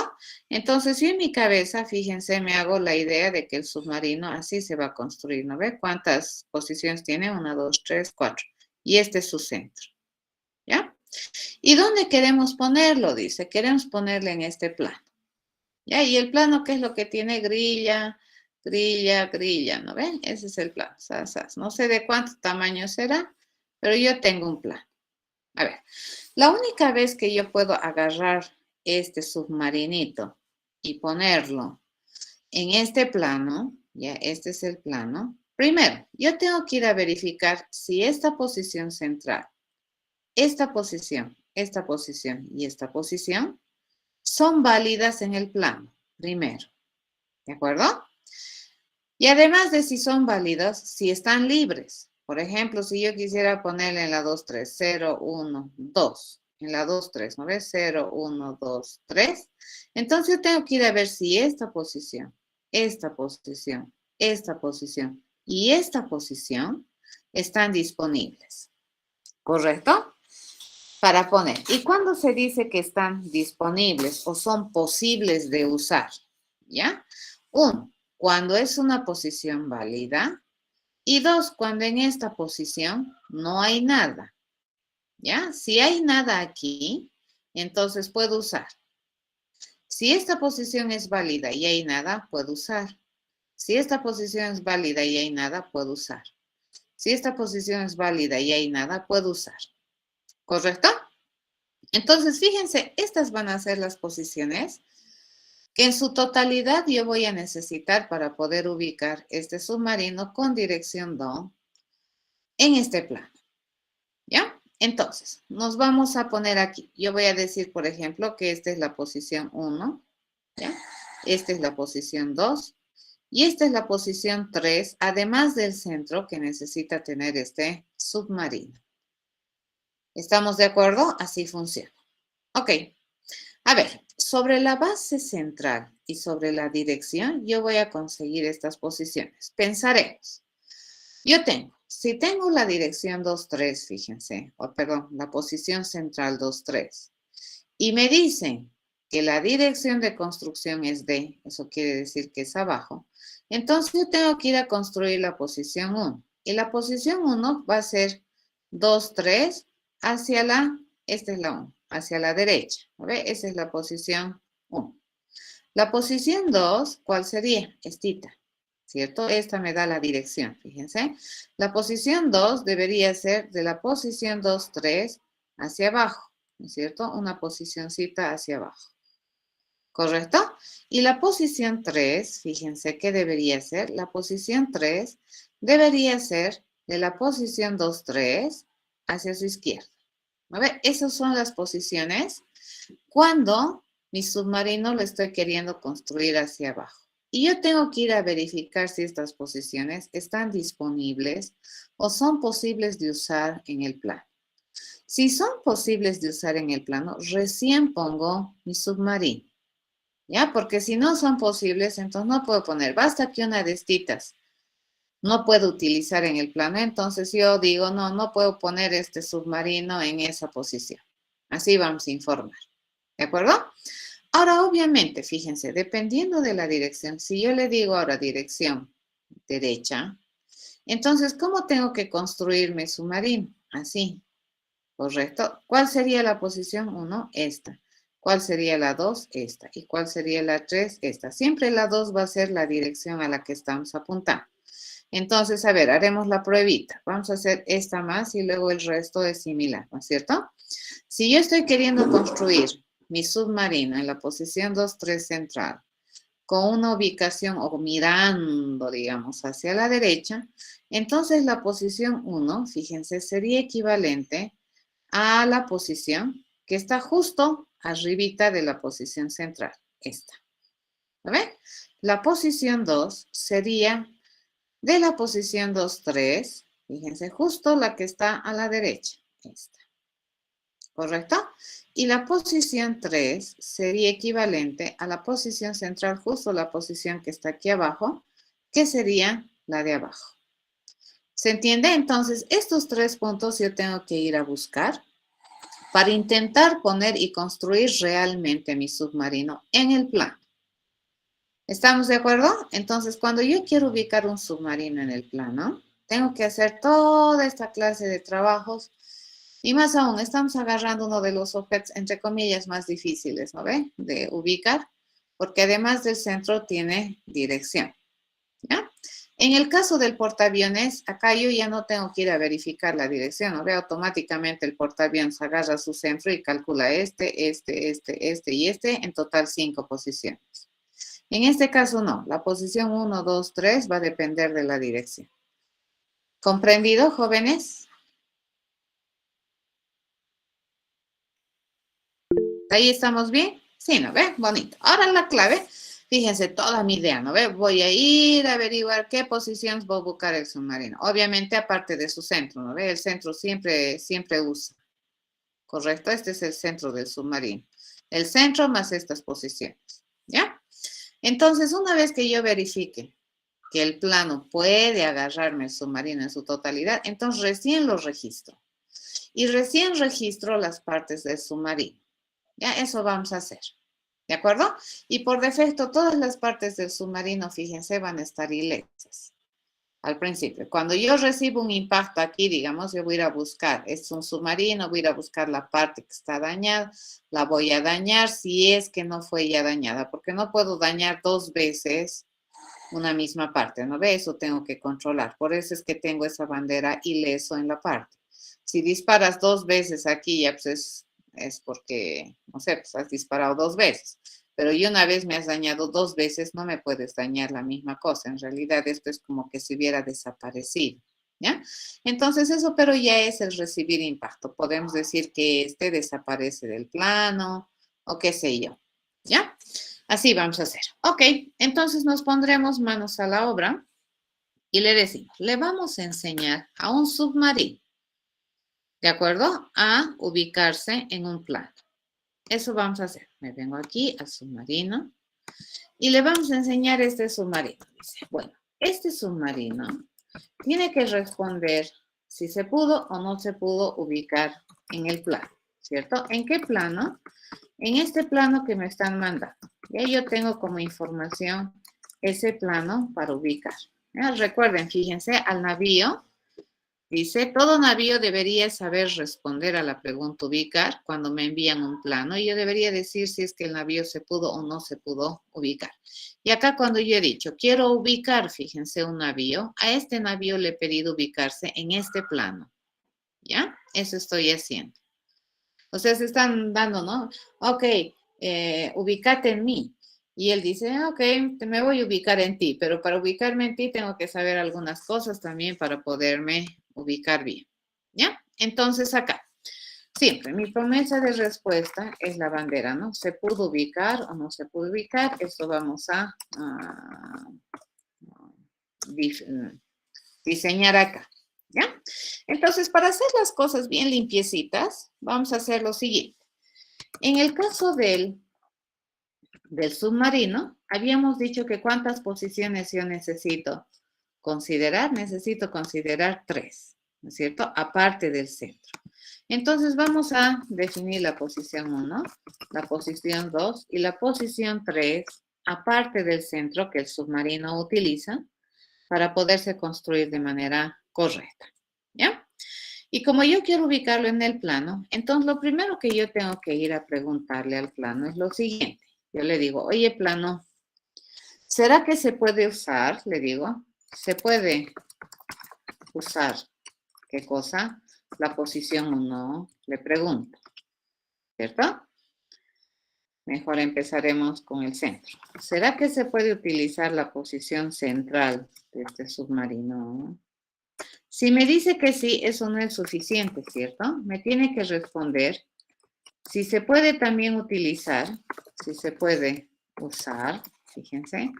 Entonces, yo en mi cabeza, fíjense, me hago la idea de que el submarino así se va a construir, ¿no ve? ¿Cuántas posiciones tiene? 1, 2, 3, 4. Y este es su centro, ¿ya? ¿Y dónde queremos ponerlo? Dice, queremos ponerle en este plano, ¿ya? Y el plano, ¿qué es lo que tiene? Grilla, grilla, grilla, ¿no ven? Ese es el plano, no sé de cuánto tamaño será, pero yo tengo un plano. A ver, la única vez que yo puedo agarrar este submarinito y ponerlo en este plano, ya este es el plano. Primero, yo tengo que ir a verificar si esta posición central, esta posición y esta posición son válidas en el plano, primero. ¿De acuerdo? Y además de si son válidos, si están libres. Por ejemplo, si yo quisiera ponerle en la 2, 3, 0, 1, 2. En la 2, 3, ¿no ves? 0, 1, 2, 3. Entonces yo tengo que ir a ver si esta posición y esta posición están disponibles. ¿Correcto? Para poner. ¿Y cuándo se dice que están disponibles o son posibles de usar? ¿Ya? 1, cuando es una posición válida. Y 2, cuando en esta posición no hay nada. ¿Ya? Si hay nada aquí, entonces puedo usar. Si esta posición es válida y hay nada, puedo usar. Si esta posición es válida y hay nada, puedo usar. Si esta posición es válida y hay nada, puedo usar. ¿Correcto? Entonces, fíjense, estas van a ser las posiciones que en su totalidad yo voy a necesitar para poder ubicar este submarino con dirección DO en este plano, ¿ya? Entonces, nos vamos a poner aquí. Yo voy a decir, por ejemplo, que esta es la posición 1, ¿ya? Esta es la posición 2 y esta es la posición 3, además del centro que necesita tener este submarino. ¿Estamos de acuerdo? Así funciona. Ok. A ver, sobre la base central y sobre la dirección, yo voy a conseguir estas posiciones. Pensaremos. Si tengo la dirección 2, 3, fíjense, perdón, la posición central 2, 3, y me dicen que la dirección de construcción es D, eso quiere decir que es abajo, entonces yo tengo que ir a construir la posición 1. Y la posición 1 va a ser 2, 3 hacia esta es la 1, hacia la derecha. ¿Ve? Esa es la posición 1. La posición 2, ¿cuál sería? Estita, ¿cierto? Esta me da la dirección, fíjense. La posición 2 debería ser de la posición 2, 3 hacia abajo, ¿no es cierto? Una posicioncita hacia abajo. ¿Correcto? Y la posición 3, fíjense qué debería ser. La posición 3 debería ser de la posición 2, 3 hacia su izquierda. A ver, esas son las posiciones cuando mi submarino lo estoy queriendo construir hacia abajo. Y yo tengo que ir a verificar si estas posiciones están disponibles o son posibles de usar en el plano. Si son posibles de usar en el plano, recién pongo mi submarino. ¿Ya? Porque si no son posibles, entonces no puedo poner. Basta que una de estas no puedo utilizar en el plano, entonces yo digo, no puedo poner este submarino en esa posición. Así vamos a informar. ¿De acuerdo? Ahora, obviamente, fíjense, dependiendo de la dirección, si yo le digo ahora dirección derecha, entonces, ¿cómo tengo que construir mi submarino? Así, ¿correcto? ¿Cuál sería la posición 1? Esta. ¿Cuál sería la 2? Esta. ¿Y cuál sería la 3? Esta. Siempre la 2 va a ser la dirección a la que estamos apuntando. Entonces, a ver, haremos la pruebita. Vamos a hacer esta más y luego el resto es similar, ¿no es cierto? Si yo estoy queriendo construir mi submarino en la posición 2, 3 central, con una ubicación o mirando, digamos, hacia la derecha, entonces la posición 1, fíjense, sería equivalente a la posición que está justo arribita de la posición central, esta. ¿Ven? La posición 2 sería de la posición 2, 3, fíjense, justo la que está a la derecha, esta. ¿Correcto? Y la posición 3 sería equivalente a la posición central, justo la posición que está aquí abajo, que sería la de abajo. ¿Se entiende? Entonces, estos 3 puntos yo tengo que ir a buscar para intentar poner y construir realmente mi submarino en el plano. ¿Estamos de acuerdo? Entonces, cuando yo quiero ubicar un submarino en el plano, tengo que hacer toda esta clase de trabajos. Y más aún, estamos agarrando uno de los objetos, entre comillas, más difíciles, ¿no ve? De ubicar, porque además del centro tiene dirección, ¿ya? En el caso del portaaviones, acá yo ya no tengo que ir a verificar la dirección, ¿no ve? Automáticamente el portaaviones agarra su centro y calcula este y este, en total 5 posiciones. En este caso no, la posición 1, 2, 3 va a depender de la dirección. ¿Comprendido, jóvenes? ¿Ahí estamos bien? Sí, ¿no ve? Bonito. Ahora la clave, fíjense, toda mi idea, ¿no ve? Voy a ir a averiguar qué posiciones va a buscar el submarino. Obviamente, aparte de su centro, ¿no ve? El centro siempre usa. ¿Correcto? Este es el centro del submarino. El centro más estas posiciones, ¿ya? Entonces, una vez que yo verifique que el plano puede agarrarme el submarino en su totalidad, entonces recién lo registro. Y recién registro las partes del submarino. Ya, eso vamos a hacer. ¿De acuerdo? Y por defecto, todas las partes del submarino, fíjense, van a estar ilesas. Al principio, cuando yo recibo un impacto aquí, digamos, yo voy a ir a buscar, es un submarino, voy a ir a buscar la parte que está dañada, la voy a dañar si es que no fue ya dañada, porque no puedo dañar 2 veces una misma parte, ¿no ve? Eso tengo que controlar. Por eso es que tengo esa bandera ileso en la parte. Si disparas 2 veces aquí, ya pues es porque, no sé, pues has disparado 2 veces. Pero y una vez me has dañado 2 veces, no me puedes dañar la misma cosa. En realidad esto es como que se hubiera desaparecido, ¿ya? Entonces eso, pero ya es el recibir impacto. Podemos decir que este desaparece del plano o qué sé yo, ¿ya? Así vamos a hacer. Ok, entonces nos pondremos manos a la obra y le decimos, le vamos a enseñar a un submarino, ¿de acuerdo? A ubicarse en un plano. Eso vamos a hacer. Me vengo aquí al submarino y le vamos a enseñar este submarino. Dice, bueno, este submarino tiene que responder si se pudo o no se pudo ubicar en el plano, ¿cierto? ¿En qué plano? En este plano que me están mandando. Ya yo tengo como información ese plano para ubicar. ¿Ya? Recuerden, fíjense, al navío, dice, todo navío debería saber responder a la pregunta ubicar cuando me envían un plano y yo debería decir si es que el navío se pudo o no se pudo ubicar. Y acá cuando yo he dicho, quiero ubicar, fíjense, un navío, a este navío le he pedido ubicarse en este plano. ¿Ya? Eso estoy haciendo. O sea, se están dando, ¿no? Ok, ubícate en mí. Y él dice, ok, me voy a ubicar en ti, pero para ubicarme en ti tengo que saber algunas cosas también para poderme ubicar bien. ¿Ya? Entonces acá, siempre mi promesa de respuesta es la bandera, ¿no? ¿Se pudo ubicar o no se pudo ubicar? Esto vamos a diseñar acá. ¿Ya? Entonces, para hacer las cosas bien limpiecitas, vamos a hacer lo siguiente. En el caso del submarino, habíamos dicho que cuántas posiciones yo necesito considerar. Necesito considerar 3, ¿no es cierto? Aparte del centro. Entonces, vamos a definir la posición 1, la posición 2 y la posición 3, aparte del centro que el submarino utiliza para poderse construir de manera correcta. ¿Ya? Y como yo quiero ubicarlo en el plano, entonces lo primero que yo tengo que ir a preguntarle al plano es lo siguiente. Yo le digo, oye, plano, ¿será que se puede usar? Le digo, ¿se puede usar qué cosa? La posición 1, le pregunto, ¿cierto? Mejor empezaremos con el centro. ¿Será que se puede utilizar la posición central de este submarino? Si me dice que sí, eso no es suficiente, ¿cierto? Me tiene que responder si se puede también utilizar, si se puede usar, fíjense,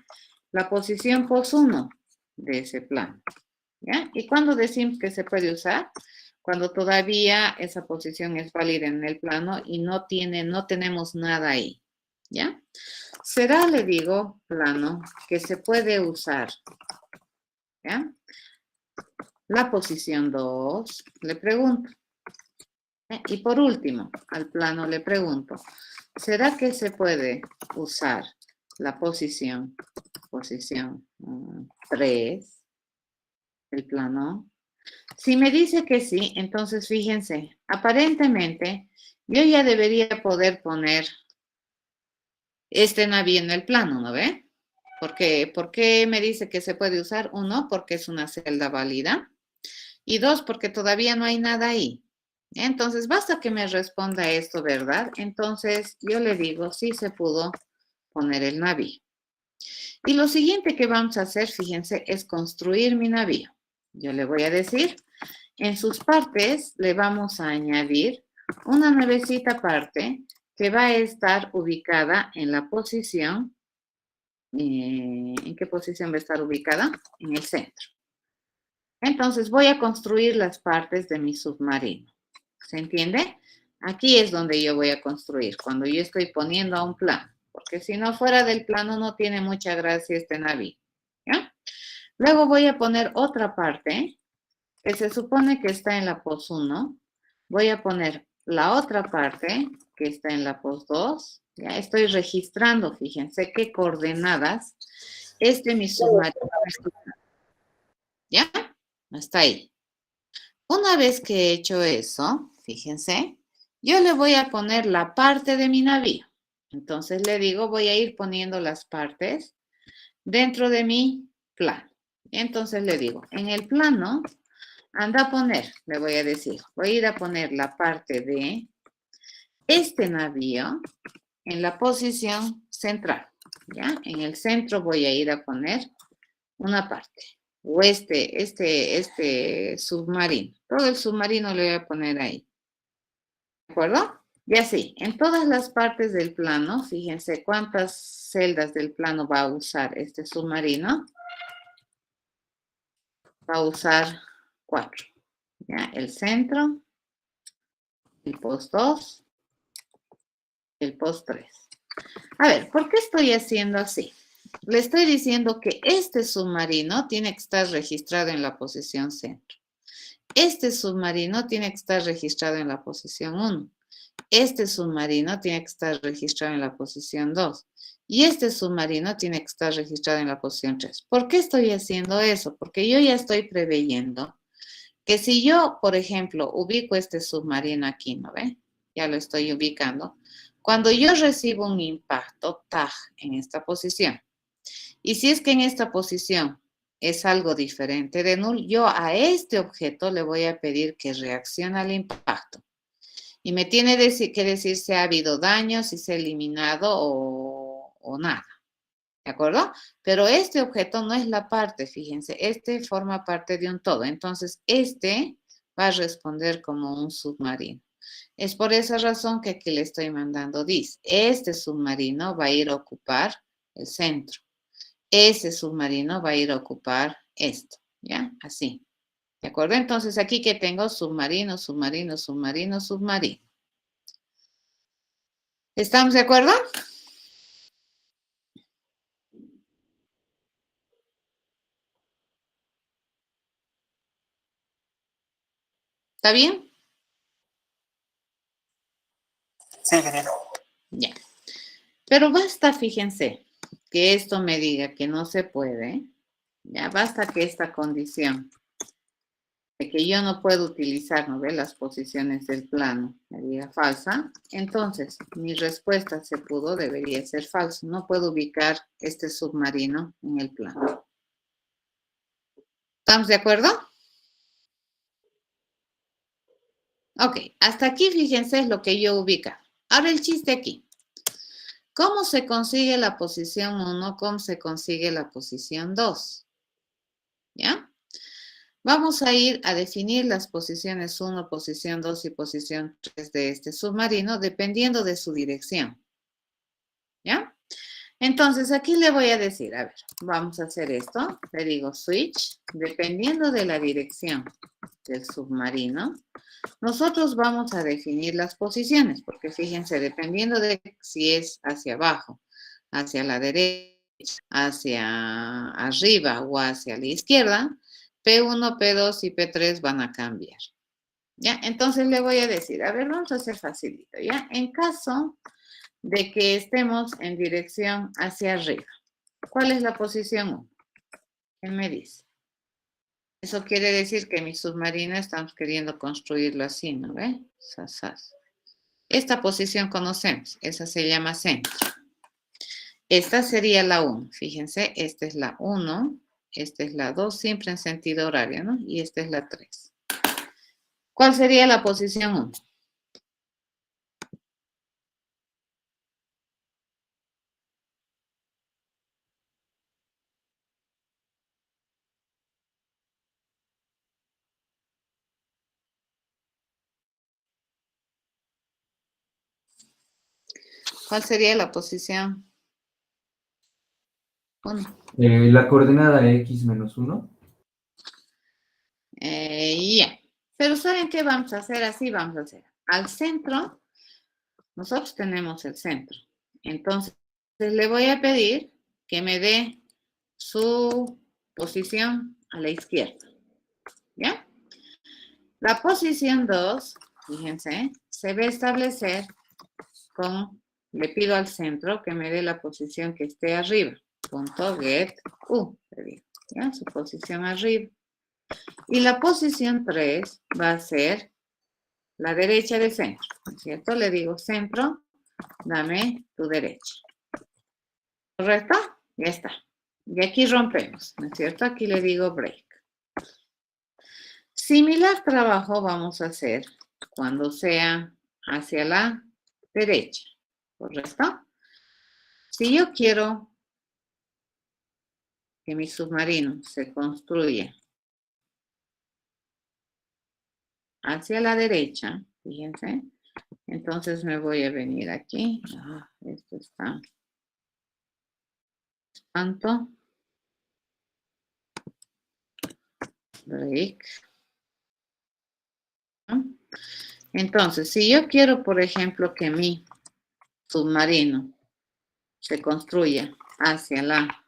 la posición pos 1 de ese plano. ¿Ya? ¿Y cuándo decimos que se puede usar? Cuando todavía esa posición es válida en el plano y no tenemos nada ahí. ¿Ya? Será, le digo, plano, que se puede usar. ¿Ya? La posición 2, le pregunto. Y por último, al plano le pregunto, ¿será que se puede usar la posición 3, el plano? Si me dice que sí, entonces fíjense, aparentemente yo ya debería poder poner este navío en el plano, ¿no ve? ¿Por qué me dice que se puede usar? 1, porque es una celda válida. Y 2, porque todavía no hay nada ahí. Entonces, basta que me responda esto, ¿verdad? Entonces, yo le digo, sí se pudo poner el navío. Y lo siguiente que vamos a hacer, fíjense, es construir mi navío. Yo le voy a decir, en sus partes le vamos a añadir una nuevecita aparte que va a estar ubicada en la posición, ¿en qué posición va a estar ubicada? En el centro. Entonces voy a construir las partes de mi submarino. ¿Se entiende? Aquí es donde yo voy a construir, cuando yo estoy poniendo a un plano, porque si no fuera del plano no tiene mucha gracia este navío. ¿Ya? Luego voy a poner otra parte que se supone que está en la pos 1. Voy a poner la otra parte que está en la pos 2. Ya estoy registrando, fíjense qué coordenadas mi submarino. ¿Ya? Hasta ahí. Una vez que he hecho eso, fíjense, yo le voy a poner la parte de mi navío. Entonces le digo, voy a ir poniendo las partes dentro de mi plano. Entonces le digo, en el plano, anda a poner, le voy a decir, voy a ir a poner la parte de este navío en la posición central, ¿ya? En el centro voy a ir a poner una parte, o este submarino. Todo el submarino le voy a poner ahí, ¿de acuerdo? Y así, en todas las partes del plano, fíjense cuántas celdas del plano va a usar este submarino. Va a usar 4, ¿ya? El centro, el post 2, el post 3. A ver, ¿por qué estoy haciendo así? Le estoy diciendo que este submarino tiene que estar registrado en la posición centro. Este submarino tiene que estar registrado en la posición 1. Este submarino tiene que estar registrado en la posición 2. Y este submarino tiene que estar registrado en la posición 3. ¿Por qué estoy haciendo eso? Porque yo ya estoy preveyendo que si yo, por ejemplo, ubico este submarino aquí, ¿no ve? Ya lo estoy ubicando. Cuando yo recibo un impacto, TAG, en esta posición, y si es que en esta posición es algo diferente de null, yo a este objeto le voy a pedir que reaccione al impacto. Y me tiene que decir si ha habido daño, si se ha eliminado o nada. ¿De acuerdo? Pero este objeto no es la parte, fíjense, este forma parte de un todo. Entonces, este va a responder como un submarino. Es por esa razón que aquí le estoy mandando this. Este submarino va a ir a ocupar el centro. Ese submarino va a ir a ocupar esto, ¿ya? Así. ¿De acuerdo? Entonces, aquí que tengo submarino, submarino, submarino, submarino. ¿Estamos de acuerdo? ¿Está bien? Sí, ingeniero. Ya. Pero basta, fíjense, que esto me diga que no se puede. Ya basta que esta condición de que yo no puedo utilizar, ¿no ve? Las posiciones del plano me diga falsa. Entonces, mi respuesta se pudo, debería ser falso. No puedo ubicar este submarino en el plano. ¿Estamos de acuerdo? Ok, hasta aquí fíjense es lo que yo ubica. Ahora el chiste aquí. ¿Cómo se consigue la posición 1? ¿Cómo se consigue la posición 2? ¿Ya? Vamos a ir a definir las posiciones 1, posición 2 y posición 3 de este submarino dependiendo de su dirección. ¿Ya? Entonces, aquí le voy a decir, a ver, vamos a hacer esto. Le digo switch, dependiendo de la dirección del submarino, nosotros vamos a definir las posiciones, porque fíjense, dependiendo de si es hacia abajo, hacia la derecha, hacia arriba o hacia la izquierda, P1, P2 y P3 van a cambiar. ¿Ya? Entonces le voy a decir, a ver, vamos a hacer facilito, ¿ya? En caso de que estemos en dirección hacia arriba, ¿cuál es la posición 1? ¿Quién me dice? Eso quiere decir que mi submarino estamos queriendo construirlo así, ¿no ve? Esta posición conocemos, esa se llama centro. Esta sería la 1, fíjense, esta es la 1, esta es la 2, siempre en sentido horario, ¿no? Y esta es la 3. ¿Cuál sería la posición 1? ¿Cuál sería la posición 1? La coordenada x menos 1. Ya. Pero ¿saben qué vamos a hacer? Así vamos a hacer. Al centro, nosotros tenemos el centro. Entonces, le voy a pedir que me dé su posición a la izquierda. ¿Ya? La posición 2, fíjense, se va a establecer con, le pido al centro que me dé la posición que esté arriba. Punto get u, ¿ya? Su posición arriba. Y la posición 3 va a ser la derecha del centro, ¿no es cierto? Le digo centro, dame tu derecha. ¿Correcto? Ya está. Y aquí rompemos, ¿no es cierto? Aquí le digo break. Similar trabajo vamos a hacer cuando sea hacia la derecha, ¿correcto? Si yo quiero que mi submarino se construya hacia la derecha, fíjense, entonces me voy a venir aquí. Esto está espanto. Break. Entonces, si yo quiero, por ejemplo, que mi submarino se construya hacia la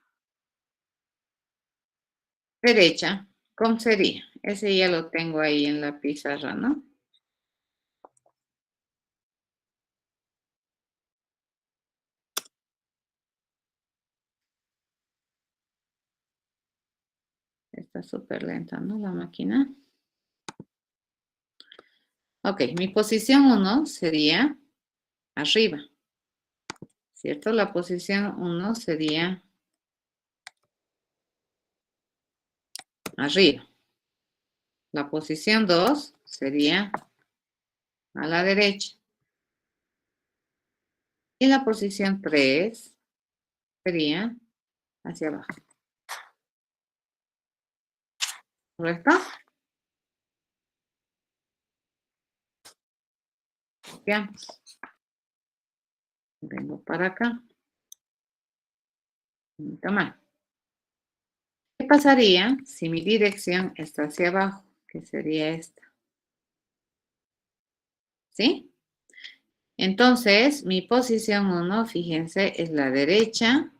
derecha, ¿cómo sería? Ese ya lo tengo ahí en la pizarra, ¿no? Está súper lenta, ¿no? La máquina. Ok, mi posición 1 sería arriba, ¿cierto? La posición 1 sería arriba. La posición 2 sería a la derecha. Y la posición 3 sería hacia abajo. ¿Correcto? Veamos. Vengo para acá. Toma. ¿Qué pasaría si mi dirección está hacia abajo? Que sería esta. ¿Sí? Entonces, mi posición 1, fíjense, es la derecha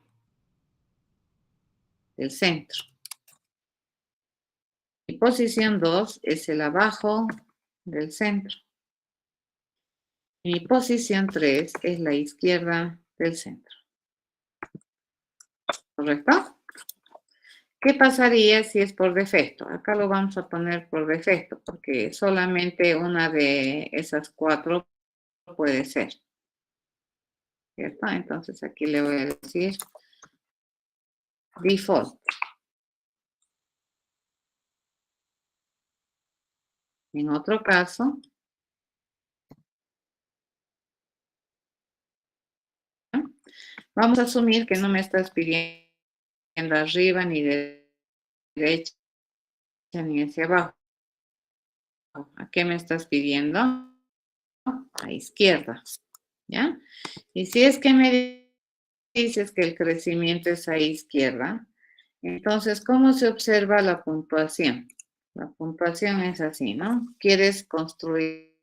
del centro. Mi posición 2 es el abajo del centro. Mi posición 3 es la izquierda del centro. ¿Correcto? ¿Qué pasaría si es por defecto? Acá lo vamos a poner por defecto, porque solamente una de esas 4 puede ser. ¿Cierto? Entonces aquí le voy a decir default. En otro caso, vamos a asumir que no me estás pidiendo arriba ni de derecha ni hacia abajo. ¿A qué me estás pidiendo? A izquierda, ¿ya? Y si es que me dices que el crecimiento es a izquierda, entonces, ¿cómo se observa la puntuación? La puntuación es así, ¿no? Quieres construir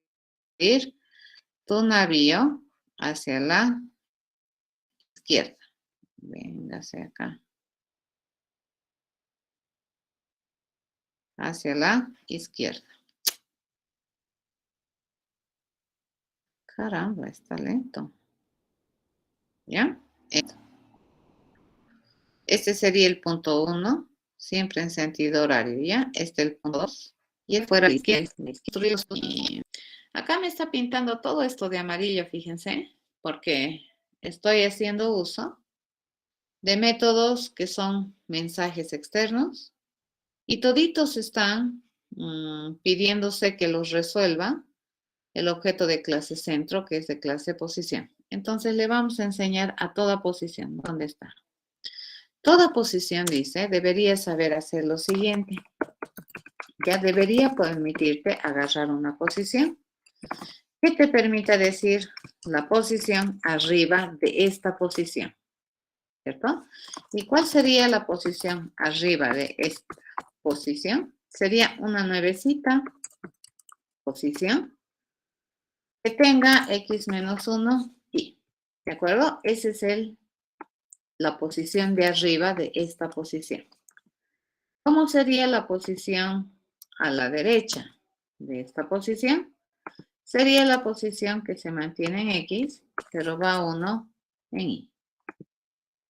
tu navío hacia la izquierda. Véngase acá. Hacia la izquierda. Caramba, está lento. ¿Ya? Este sería el punto 1, siempre en sentido horario, ¿ya? Este es el punto 2. Y el fuera a la izquierda. Acá me está pintando todo esto de amarillo, fíjense, porque estoy haciendo uso de métodos que son mensajes externos y toditos están pidiéndose que los resuelva el objeto de clase centro, que es de clase posición. Entonces le vamos a enseñar a toda posición. ¿Dónde está? Toda posición, dice, debería saber hacer lo siguiente. Ya debería permitirte agarrar una posición que te permita decir la posición arriba de esta posición, ¿cierto? ¿Y cuál sería la posición arriba de esta posición? Sería una nuevecita posición que tenga x menos 1 y, ¿de acuerdo? Esa es la posición de arriba de esta posición. ¿Cómo sería la posición a la derecha de esta posición? Sería la posición que se mantiene en X, pero va 1 en Y.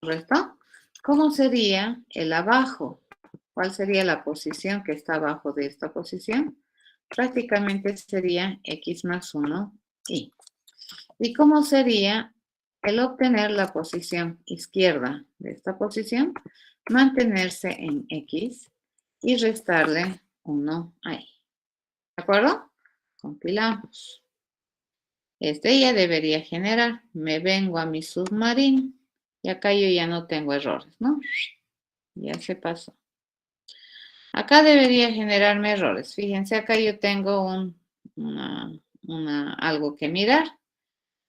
¿Correcto? ¿Cómo sería el abajo? ¿Cuál sería la posición que está abajo de esta posición? Prácticamente sería X más 1 Y. ¿Y cómo sería el obtener la posición izquierda de esta posición? Mantenerse en X y restarle 1 a Y. ¿De acuerdo? Compilamos. Este ya debería generar. Me vengo a mi submarino. Y acá yo ya no tengo errores, ¿no? Ya se pasó. Acá debería generarme errores. Fíjense, acá yo tengo algo que mirar.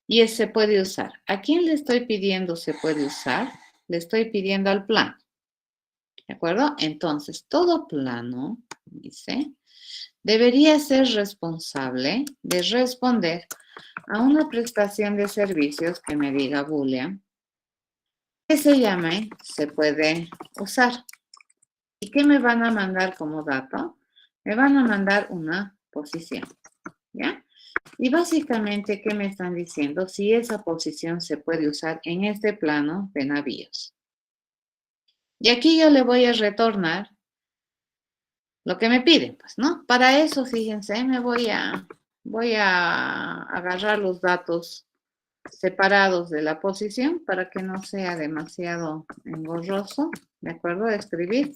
Y se puede usar. ¿A quién le estoy pidiendo se puede usar? Le estoy pidiendo al plano. ¿De acuerdo? Entonces, todo plano, dice, debería ser responsable de responder a una prestación de servicios que me diga Boolean, que se llame, se puede usar. ¿Y qué me van a mandar como dato? Me van a mandar una posición, ¿ya? Y básicamente, ¿qué me están diciendo? Si esa posición se puede usar en este plano de navíos. Y aquí yo le voy a retornar lo que me piden, pues, ¿no? Para eso, fíjense, voy a agarrar los datos separados de la posición para que no sea demasiado engorroso, ¿de acuerdo? De escribir.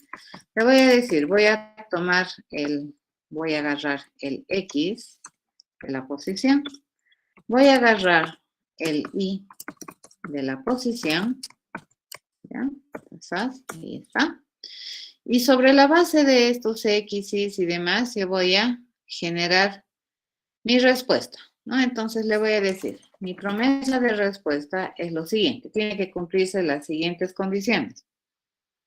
Le voy a decir, voy a agarrar el X de la posición, voy a agarrar el Y de la posición, ¿ya? Entonces, ahí está. Y sobre la base de estos X, Y y demás, yo voy a generar mi respuesta, ¿no? Entonces le voy a decir, mi promesa de respuesta es lo siguiente, tiene que cumplirse las siguientes condiciones.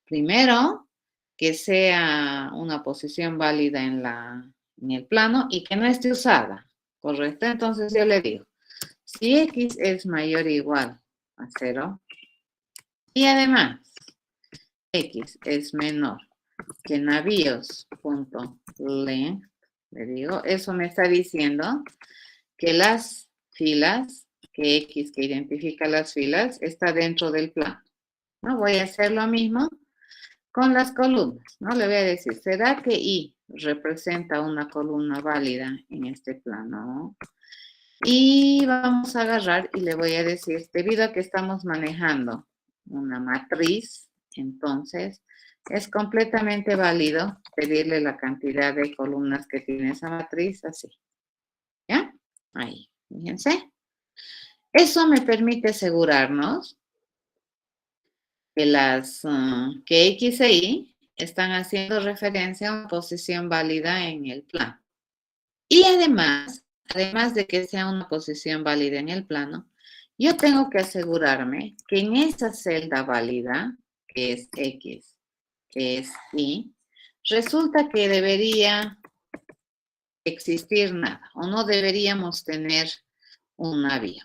Primero, que sea una posición válida en el plano y que no esté usada, ¿correcto? Entonces yo le digo, si X es mayor o igual a 0 y además X es menor que navíos.length, le digo, eso me está diciendo que las filas, que X que identifica las filas, está dentro del plano, ¿no? Voy a hacer lo mismo con las columnas, ¿no? Le voy a decir, ¿será que Y representa una columna válida en este plano? Y vamos a agarrar y le voy a decir, debido a que estamos manejando una matriz, entonces es completamente válido pedirle la cantidad de columnas que tiene esa matriz, así. ¿Ya? Ahí, fíjense. Eso me permite asegurarnos que X e Y están haciendo referencia a una posición válida en el plano. Y además de que sea una posición válida en el plano, yo tengo que asegurarme que en esa celda válida, que es X, que es Y, resulta que debería existir nada o no deberíamos tener un navío.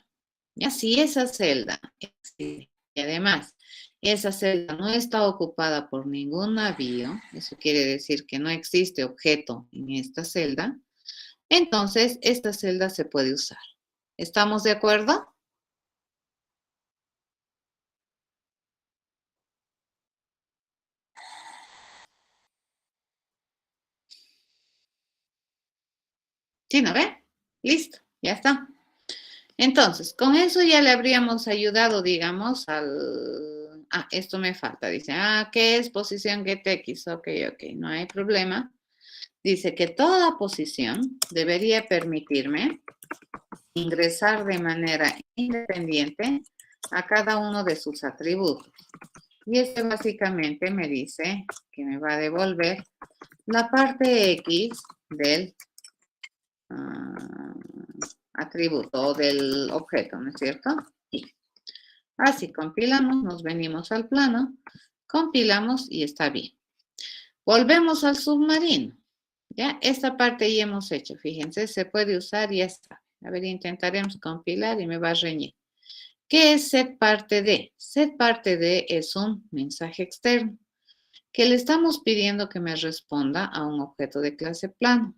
Ya, si esa celda existe y además esa celda no está ocupada por ningún navío, eso quiere decir que no existe objeto en esta celda, entonces esta celda se puede usar. ¿Estamos de acuerdo? ¿Sí, no ve? Listo, ya está. Entonces, con eso ya le habríamos ayudado, digamos, esto me falta. Dice, ¿qué es posición getX? Ok, no hay problema. Dice que toda posición debería permitirme ingresar de manera independiente a cada uno de sus atributos. Y este básicamente me dice que me va a devolver la parte X del atributo o del objeto, ¿no es cierto? Y así compilamos, nos venimos al plano, compilamos y está bien. Volvemos al submarino. Ya, esta parte ya hemos hecho, fíjense, se puede usar y ya está. A ver, intentaremos compilar y me va a reñir. ¿Qué es set parte de? Set parte de es un mensaje externo que le estamos pidiendo que me responda a un objeto de clase plano.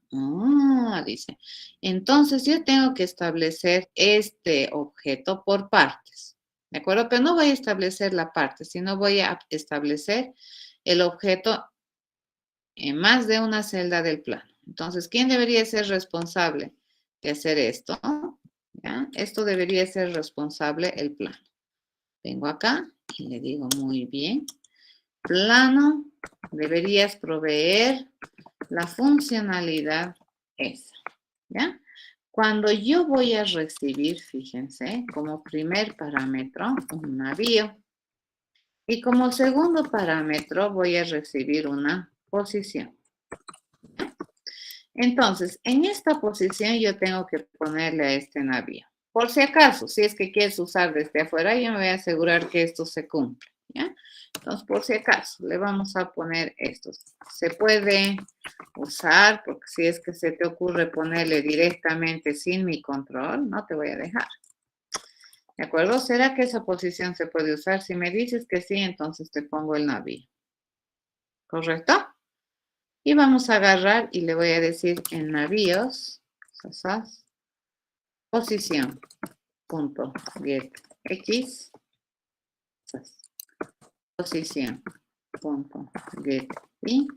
Dice. Entonces yo tengo que establecer este objeto por partes. ¿De acuerdo? Pero no voy a establecer la parte, sino voy a establecer el objeto en más de una celda del plano. Entonces, ¿quién debería ser responsable de hacer esto? ¿Ya? Esto debería ser responsable el plano. Vengo acá y le digo muy bien. Plano, deberías proveer la funcionalidad esa, ¿ya? cuando yo voy a recibir, fíjense, como primer parámetro, un navío. Y como segundo parámetro voy a recibir una posición. Entonces, en esta posición yo tengo que ponerle a este navío. Por si acaso, si es que quieres usar desde afuera, yo me voy a asegurar que esto se cumple, ¿ya? Entonces, por si acaso, le vamos a poner estos. Se puede usar, porque si es que se te ocurre ponerle directamente sin mi control, no te voy a dejar. ¿De acuerdo? ¿Será que esa posición se puede usar? Si me dices que sí, entonces te pongo el navío. ¿Correcto? Y vamos a agarrar y le voy a decir en navíos, posición, punto, get x, posición, punto, get y,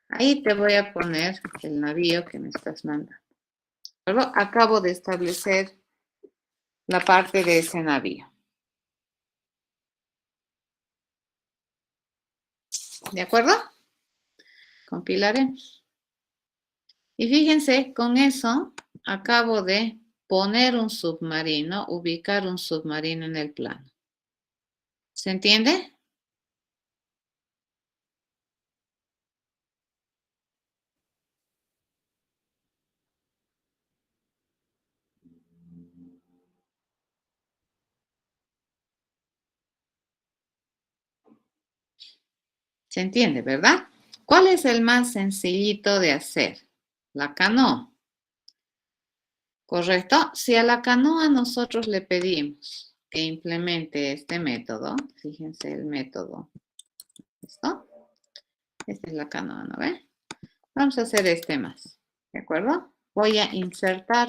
ahí te voy a poner el navío que me estás mandando. ¿De acuerdo? Acabo de establecer la parte de ese navío. ¿De acuerdo? Compilaremos. Y fíjense, con eso acabo de poner un submarino, ubicar un submarino en el plano. ¿Se entiende? ¿Se entiende, verdad? ¿Cuál es el más sencillito de hacer? La canoa. ¿Correcto? Si a la canoa nosotros le pedimos que implemente este método, fíjense el método, ¿listo? Esta es la canoa, ¿no ve? Vamos a hacer este más, ¿de acuerdo? Voy a insertar.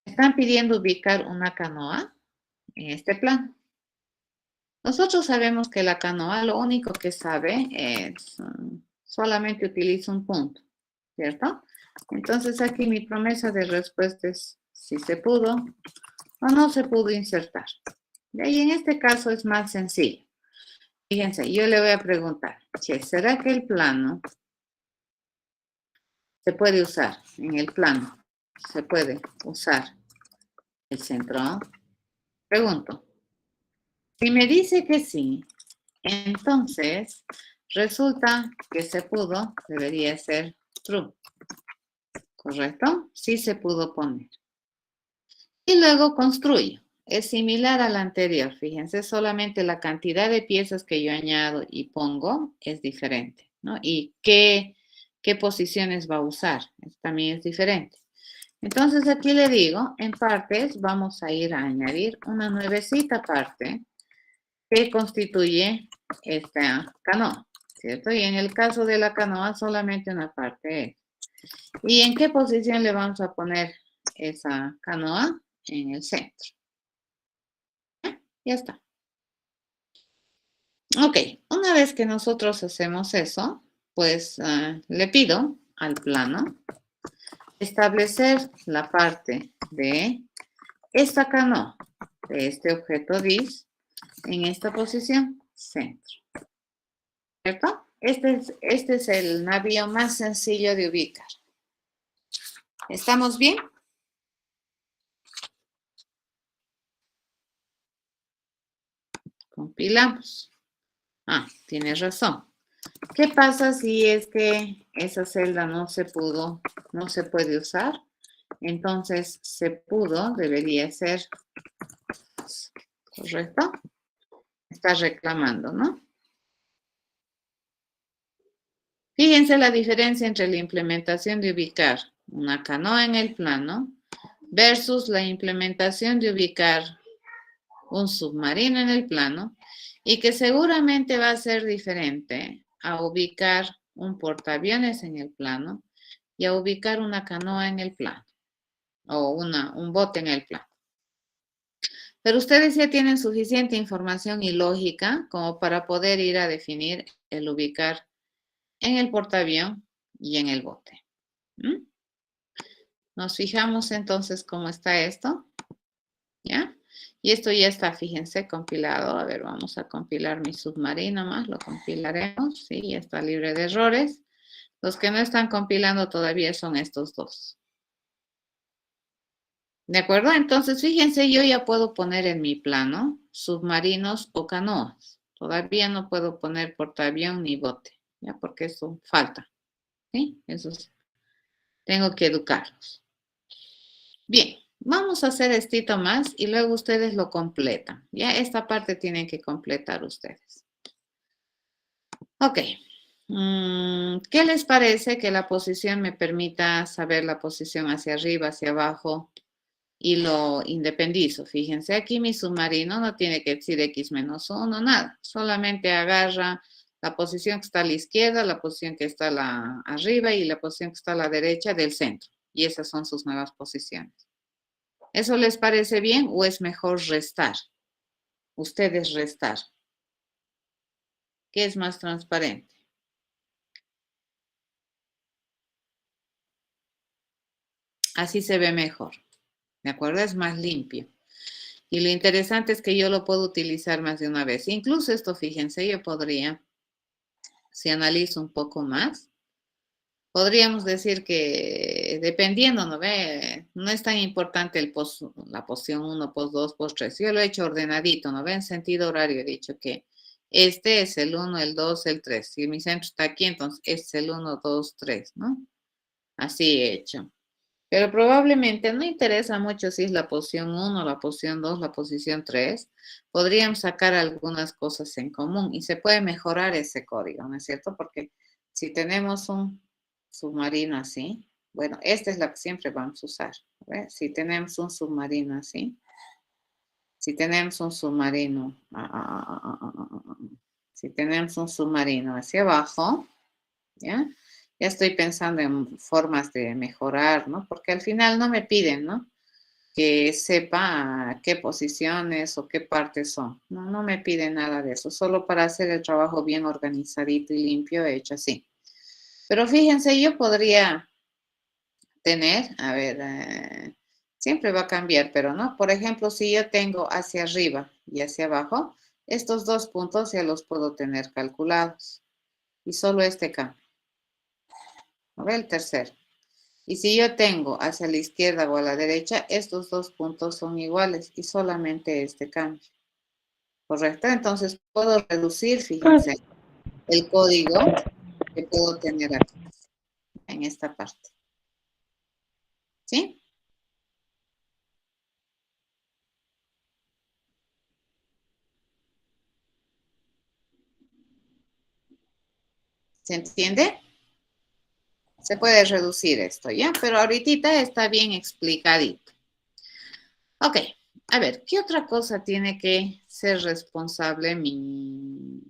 Están pidiendo ubicar una canoa en este plano. Nosotros sabemos que la canoa lo único que sabe es solamente utiliza un punto, ¿cierto? Entonces aquí mi promesa de respuesta es si se pudo o no se pudo insertar. Y en este caso es más sencillo. Fíjense, yo le voy a preguntar, che, ¿será que el plano se puede usar? En el plano se puede usar el centro. Pregunto. Si me dice que sí, entonces resulta que se pudo, debería ser true. ¿Correcto? Sí se pudo poner. Y luego construyo. Es similar al anterior. Fíjense, solamente la cantidad de piezas que yo añado y pongo es diferente, ¿no? Y qué posiciones va a usar. También es diferente. Entonces aquí le digo, en partes vamos a ir a añadir una nuevecita parte que constituye esta canoa, ¿cierto? Y en el caso de la canoa solamente una parte es. ¿Y en qué posición le vamos a poner esa canoa? En el centro. Ya está. Ok, una vez que nosotros hacemos eso, pues le pido al plano establecer la parte de esta canoa, de este objeto dis, en esta posición, centro. ¿Cierto? Este es el navío más sencillo de ubicar. ¿Estamos bien? Compilamos. Ah, tienes razón. ¿Qué pasa si es que esa celda no se puede usar? Entonces, se pudo, debería ser correcto. Está reclamando, ¿no? Fíjense la diferencia entre la implementación de ubicar una canoa en el plano versus la implementación de ubicar un submarino en el plano y que seguramente va a ser diferente a ubicar un portaaviones en el plano y a ubicar una canoa en el plano o un bote en el plano. Pero ustedes ya tienen suficiente información y lógica como para poder ir a definir el ubicar en el portaavión y en el bote. Nos fijamos entonces cómo está esto. ¿Ya? Y esto ya está, fíjense, compilado. A ver, vamos a compilar mi submarino más. Lo compilaremos. Sí, ya está libre de errores. Los que no están compilando todavía son estos dos. ¿De acuerdo? Entonces, fíjense, yo ya puedo poner en mi plano submarinos o canoas. Todavía no puedo poner portaavión ni bote, ¿ya? Porque eso falta, ¿sí? Tengo que educarlos. Bien, vamos a hacer esto más y luego ustedes lo completan. Ya esta parte tienen que completar ustedes. Ok. ¿Qué les parece que la posición me permita saber la posición hacia arriba, hacia abajo y lo independizo? Fíjense, aquí mi submarino no tiene que decir x-1, nada. Solamente agarra la posición que está a la izquierda, la posición que está arriba y la posición que está a la derecha del centro. Y esas son sus nuevas posiciones. ¿Eso les parece bien o es mejor restar? Ustedes restar. ¿Qué es más transparente? Así se ve mejor. ¿De acuerdo? Es más limpio. Y lo interesante es que yo lo puedo utilizar más de una vez. Incluso esto, fíjense, yo podría, si analizo un poco más, podríamos decir que dependiendo, ¿no ve? No es tan importante la posición 1, post 2, post 3. Yo lo he hecho ordenadito, ¿no ve? En sentido horario he dicho que este es el 1, el 2, el 3. Si mi centro está aquí, entonces este es el 1, 2, 3, ¿no? Así he hecho. Pero probablemente no interesa mucho si es la posición 1, la posición 2, la posición 3. Podríamos sacar algunas cosas en común y se puede mejorar ese código, ¿no es cierto? Porque si tenemos un submarino así, bueno, esta es la que siempre vamos a usar. ¿Ves? Si tenemos un submarino así, si tenemos un submarino, si tenemos un submarino hacia abajo, ¿ya? Ya estoy pensando en formas de mejorar, ¿no? Porque al final no me piden, ¿no? Que sepa qué posiciones o qué partes son. No, no me piden nada de eso. Solo para hacer el trabajo bien organizadito y limpio he hecho así. Pero fíjense, yo podría tener, a ver, siempre va a cambiar, pero no. Por ejemplo, si yo tengo hacia arriba y hacia abajo, estos dos puntos ya los puedo tener calculados. Y solo este cambia. A ver, el tercero. Y si yo tengo hacia la izquierda o a la derecha, estos dos puntos son iguales y solamente este cambia. ¿Correcto? Entonces puedo reducir, fíjense, el código que puedo tener aquí, en esta parte. ¿Sí? ¿Se entiende? Se puede reducir esto, ¿ya? Pero ahorita está bien explicadito. Ok, a ver, ¿qué otra cosa tiene que ser responsable mi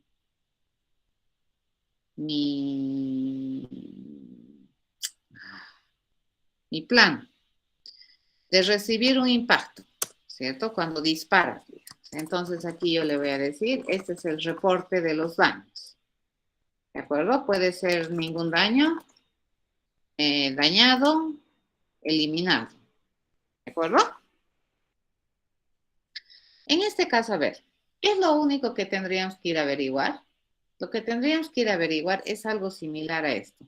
plan? De recibir un impacto, ¿cierto? Cuando disparas, digamos. Entonces aquí yo le voy a decir, este es el reporte de los daños. ¿De acuerdo? Puede ser ningún daño, dañado, eliminado. ¿De acuerdo? En este caso, a ver, ¿qué es lo único que tendríamos que ir a averiguar? Lo que tendríamos que ir a averiguar es algo similar a esto.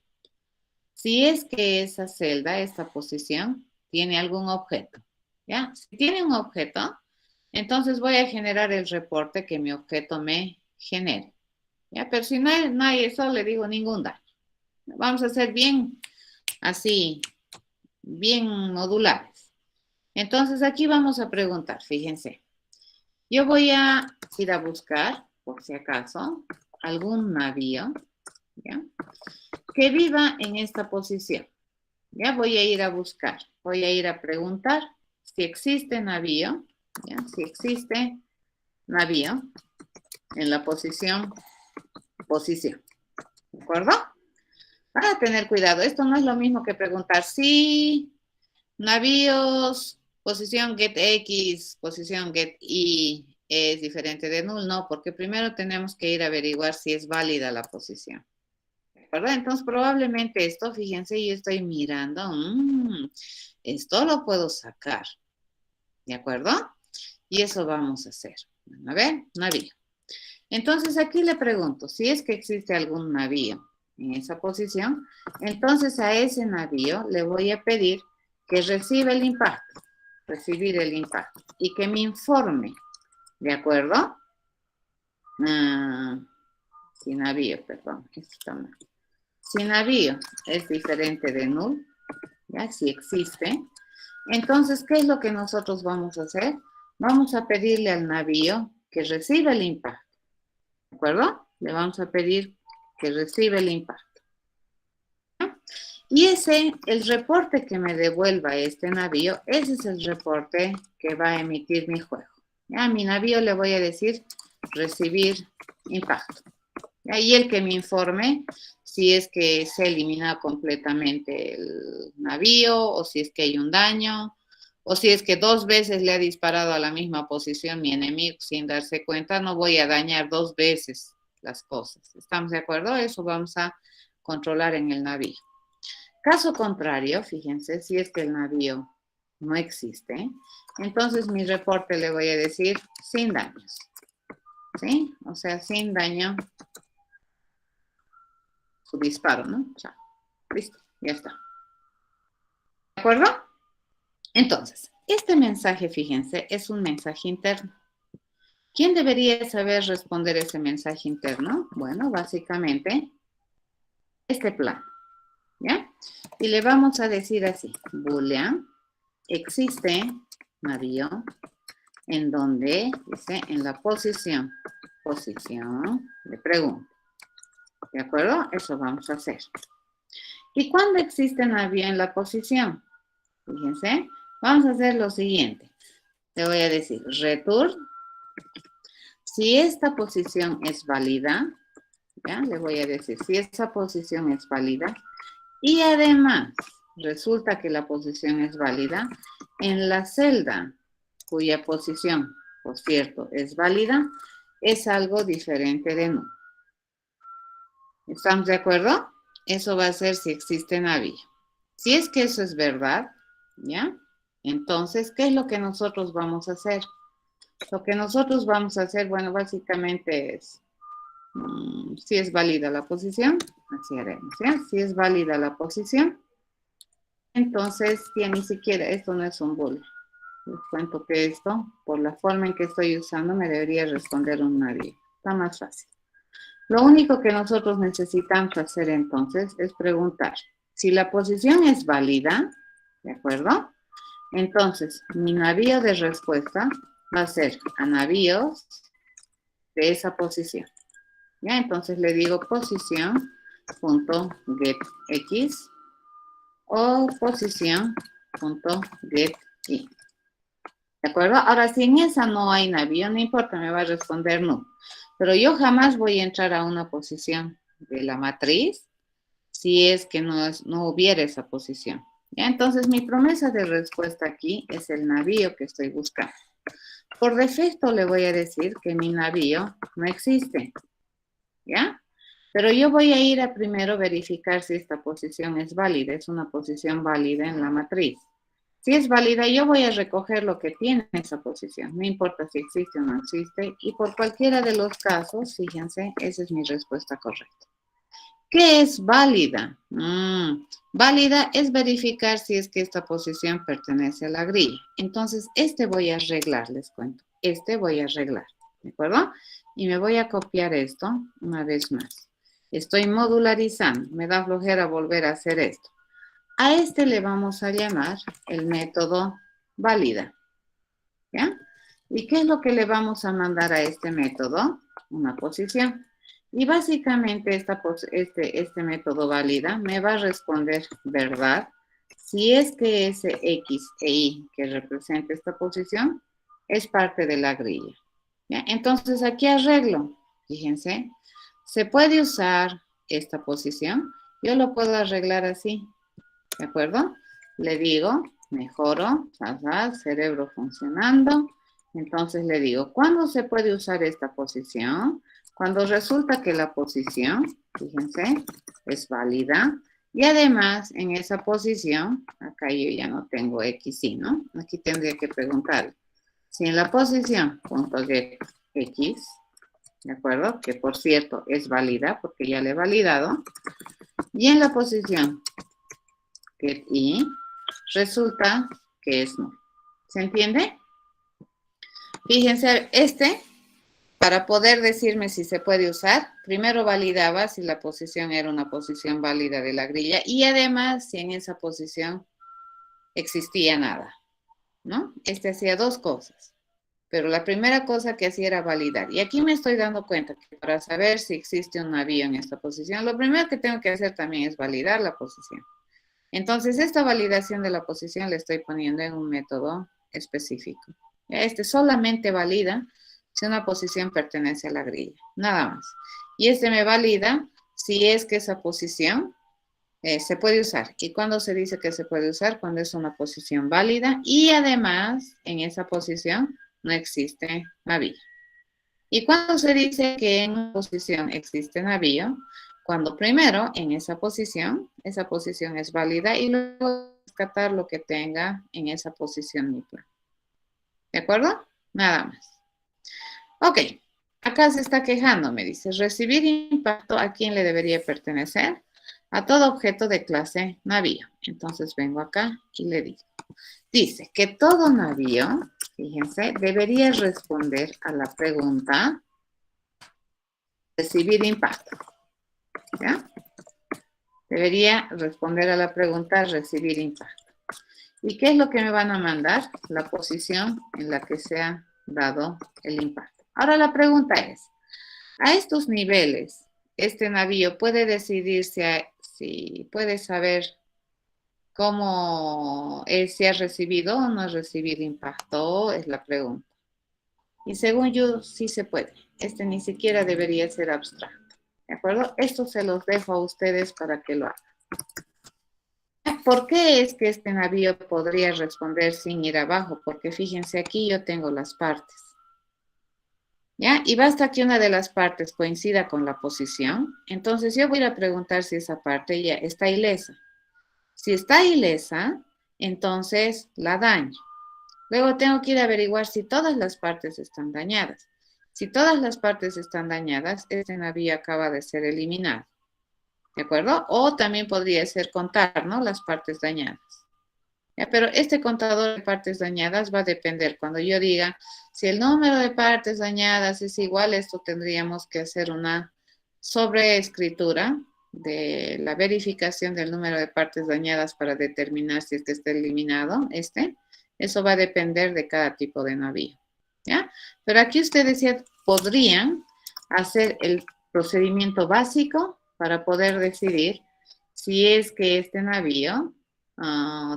Si es que esa celda, esta posición, tiene algún objeto, ¿ya? Si tiene un objeto, entonces voy a generar el reporte que mi objeto me genere, ¿ya? Pero si no hay eso, le digo ningún daño. Vamos a hacer bien así, bien modulares. Entonces aquí vamos a preguntar, fíjense. Yo voy a ir a buscar, por si acaso, algún navío, ¿ya? Que viva en esta posición. Ya voy a ir a buscar, voy a ir a preguntar si existe navío, ¿ya? Si existe navío en la posición, ¿de acuerdo? Para tener cuidado, esto no es lo mismo que preguntar si navíos, posición get X, posición get Y es diferente de null, no, porque primero tenemos que ir a averiguar si es válida la posición. ¿De acuerdo? Entonces, probablemente esto, fíjense, yo estoy mirando, esto lo puedo sacar, ¿de acuerdo? Y eso vamos a hacer. A ver, navío. Entonces, aquí le pregunto, si es que existe algún navío en esa posición, entonces a ese navío le voy a pedir que reciba el impacto. recibir el impacto, y que me informe, ¿de acuerdo? Si navío, perdón, esto está mal. Si navío es diferente de null, ¿ya? Si existe. Entonces, ¿qué es lo que nosotros vamos a hacer? Vamos a pedirle al navío que reciba el impacto, ¿de acuerdo? Le vamos a pedir que reciba el impacto. ¿Ya? Y el reporte que me devuelva este navío, ese es el reporte que va a emitir mi juego. ¿Ya? A mi navío le voy a decir recibir impacto. ¿Ya? Y el que me informe si es que se ha eliminado completamente el navío, o si es que hay un daño, o si es que 2 veces le ha disparado a la misma posición mi enemigo sin darse cuenta. No voy a dañar 2 veces las cosas. ¿Estamos de acuerdo? Eso vamos a controlar en el navío. Caso contrario, fíjense, si es que el navío no existe, entonces mi reporte le voy a decir sin daños. ¿Sí? O sea, sin daño su disparo, ¿no? Chao. Listo, ya está. ¿De acuerdo? Entonces, este mensaje, fíjense, es un mensaje interno. ¿Quién debería saber responder ese mensaje interno? Bueno, básicamente, este plano, ¿ya? Y le vamos a decir así, boolean, existe navío, en donde, dice, en la posición, le pregunto. ¿De acuerdo? Eso vamos a hacer. ¿Y cuándo existe navío en la posición? Fíjense, vamos a hacer lo siguiente. Le voy a decir, return, si esta posición es válida, ¿ya? Le voy a decir, si esa posición es válida, y además resulta que la posición es válida, en la celda cuya posición, por cierto, es válida, es algo diferente de null. ¿Estamos de acuerdo? Eso va a ser si existe navío. Si es que eso es verdad, ¿ya? Entonces, ¿qué es lo que nosotros vamos a hacer? Lo que nosotros vamos a hacer, bueno, básicamente es, si es válida la posición, así haremos, ¿ya? Si es válida la posición, entonces, ya ni siquiera, esto no es un boolean. Les cuento que esto, por la forma en que estoy usando, me debería responder un navío. Está más fácil. Lo único que nosotros necesitamos hacer entonces es preguntar si la posición es válida, ¿de acuerdo? Entonces, mi navío de respuesta va a ser a navíos de esa posición. ¿Ya? Entonces le digo posición.getX o posición.getY. ¿De acuerdo? Ahora, si en esa no hay navío, no importa, me va a responder no. Pero yo jamás voy a entrar a una posición de la matriz si es que no hubiera esa posición. ¿Ya? Entonces, mi promesa de respuesta aquí es el navío que estoy buscando. Por defecto le voy a decir que mi navío no existe. ¿Ya? Pero yo voy a ir a primero verificar si esta posición es válida. Es una posición válida en la matriz. Si es válida, yo voy a recoger lo que tiene esa posición. No importa si existe o no existe. Y por cualquiera de los casos, fíjense, esa es mi respuesta correcta. ¿Qué es válida? Válida es verificar si es que esta posición pertenece a la grilla. Entonces, voy a arreglar, les cuento. Voy a arreglar, ¿de acuerdo? Y me voy a copiar esto una vez más. Estoy modularizando. Me da flojera volver a hacer esto. A le vamos a llamar el método válida. ¿Ya? ¿Y qué es lo que le vamos a mandar a este método? Una posición. Y básicamente este método válida me va a responder verdad si es que ese X e Y que representa esta posición es parte de la grilla. ¿Ya? Entonces aquí arreglo. Fíjense, se puede usar esta posición. Yo lo puedo arreglar así. ¿De acuerdo? Le digo, mejoro, cerebro funcionando. Entonces le digo, ¿cuándo se puede usar esta posición? Cuando resulta que la posición, fíjense, es válida. Y además, en esa posición, acá yo ya no tengo X, y, ¿no? Aquí tendría que preguntar si en la posición .getX, ¿de acuerdo? Que por cierto es válida porque ya le he validado. Y en la posición getY, resulta que es null. ¿Se entiende? Fíjense, para poder decirme si se puede usar, primero validaba si la posición era una posición válida de la grilla y además si en esa posición existía nada, ¿no? Hacía dos cosas, pero la primera cosa que hacía era validar. Y aquí me estoy dando cuenta que para saber si existe un navío en esta posición, lo primero que tengo que hacer también es validar la posición. Entonces, esta validación de la posición la estoy poniendo en un método específico. Solamente valida si una posición pertenece a la grilla, nada más. Y me valida si es que esa posición se puede usar. ¿Y cuándo se dice que se puede usar? Cuando es una posición válida y además en esa posición no existe navío. ¿Y cuándo se dice que en una posición existe navío? Cuando primero en esa posición es válida y luego rescatar lo que tenga en esa posición NIPLA. ¿De acuerdo? Nada más. Ok, acá se está quejando, me dice, recibir impacto, ¿a quién le debería pertenecer? A todo objeto de clase navío. Entonces vengo acá y le digo. Dice que todo navío, fíjense, debería responder a la pregunta recibir impacto. ¿Ya? Debería responder a la pregunta recibir impacto. ¿Y qué es lo que me van a mandar? La posición en la que se ha dado el impacto. Ahora la pregunta es, a estos niveles, este navío puede decidir si puede saber cómo si ha recibido o no ha recibido impacto, es la pregunta. Y según yo, sí se puede. Ni siquiera debería ser abstracto. ¿De acuerdo? Esto se los dejo a ustedes para que lo hagan. ¿Por qué es que este navío podría responder sin ir abajo? Porque fíjense, aquí yo tengo las partes. ¿Ya? Y basta que una de las partes coincida con la posición. Entonces yo voy a preguntar si esa parte ya está ilesa. Si está ilesa, entonces la daño. Luego tengo que ir a averiguar si todas las partes están dañadas. Si todas las partes están dañadas, este navío acaba de ser eliminado. ¿De acuerdo? O también podría ser contar, ¿no? Las partes dañadas. ¿Ya? Pero este contador de partes dañadas va a depender. Cuando yo diga, si el número de partes dañadas es igual, esto tendríamos que hacer una sobreescritura de la verificación del número de partes dañadas para determinar si es que está eliminado Eso va a depender de cada tipo de navío. ¿Ya? Pero aquí usted decía, podrían hacer el procedimiento básico para poder decidir si es que este navío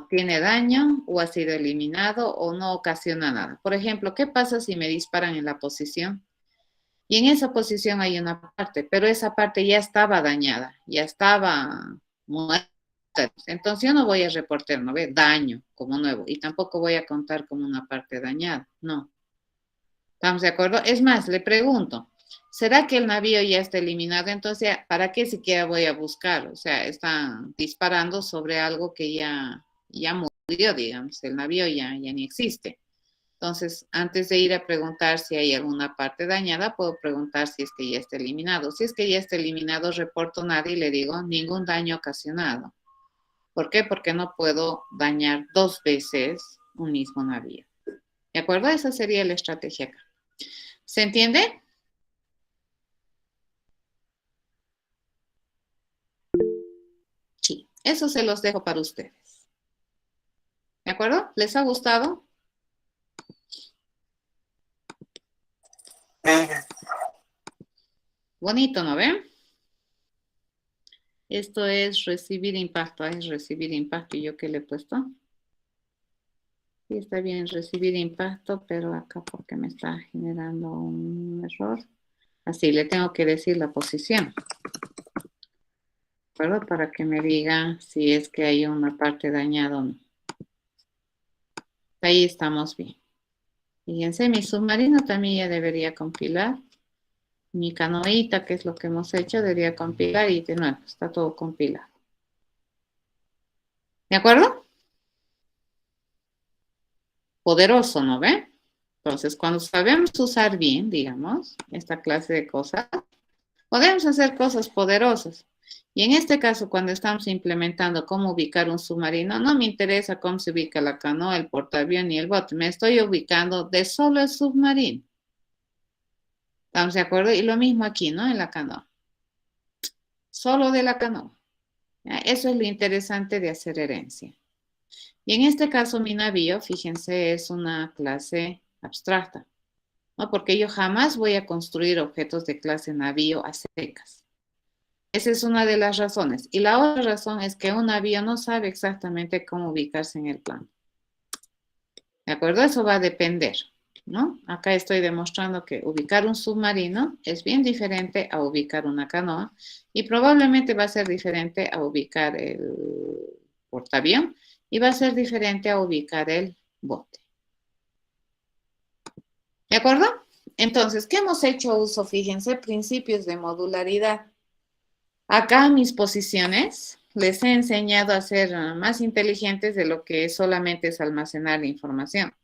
tiene daño o ha sido eliminado o no ocasiona nada. Por ejemplo, ¿qué pasa si me disparan en la posición? Y en esa posición hay una parte, pero esa parte ya estaba dañada, ya estaba muerta. Entonces yo no voy a reportar, ¿no ve? Daño como nuevo y tampoco voy a contar como una parte dañada, no. ¿Estamos de acuerdo? Es más, le pregunto, ¿será que el navío ya está eliminado? Entonces, ¿para qué siquiera voy a buscar? O sea, están disparando sobre algo que ya murió, digamos, el navío ya ni existe. Entonces, antes de ir a preguntar si hay alguna parte dañada, puedo preguntar si es que ya está eliminado. Si es que ya está eliminado, reporto nada y le digo ningún daño ocasionado. ¿Por qué? Porque no puedo dañar dos veces un mismo navío. ¿De acuerdo? Esa sería la estrategia acá. ¿Se entiende? Sí, eso se los dejo para ustedes. ¿De acuerdo? ¿Les ha gustado? Bonito, ¿no ven? Esto es recibir impacto. Es recibir impacto. ¿Y yo qué le he puesto? Sí, está bien recibir impacto, pero acá porque me está generando un error. Así, le tengo que decir la posición. ¿De acuerdo? Para que me diga si es que hay una parte dañada o no. Ahí estamos bien. Fíjense, mi submarino también ya debería compilar. Mi canoita, que es lo que hemos hecho, debería compilar y de nuevo, está todo compilado. ¿De acuerdo? Poderoso, ¿no ve? Entonces, cuando sabemos usar bien, digamos, esta clase de cosas, podemos hacer cosas poderosas. Y en este caso, cuando estamos implementando cómo ubicar un submarino, no me interesa cómo se ubica la canoa, el portaavión y el bote. Me estoy ubicando de solo el submarino. ¿Estamos de acuerdo? Y lo mismo aquí, ¿no? En la canoa. Solo de la canoa. ¿Ya? Eso es lo interesante de hacer herencia. Y en este caso, mi navío, fíjense, es una clase abstracta, ¿no? Porque yo jamás voy a construir objetos de clase navío a secas. Esa es una de las razones. Y la otra razón es que un navío no sabe exactamente cómo ubicarse en el plano. ¿De acuerdo? Eso va a depender, ¿no? Acá estoy demostrando que ubicar un submarino es bien diferente a ubicar una canoa y probablemente va a ser diferente a ubicar el portaavión y va a ser diferente a ubicar el bote. ¿De acuerdo? Entonces, ¿qué hemos hecho uso? Fíjense, principios de modularidad. Acá mis posiciones les he enseñado a ser más inteligentes de lo que solamente es almacenar la información.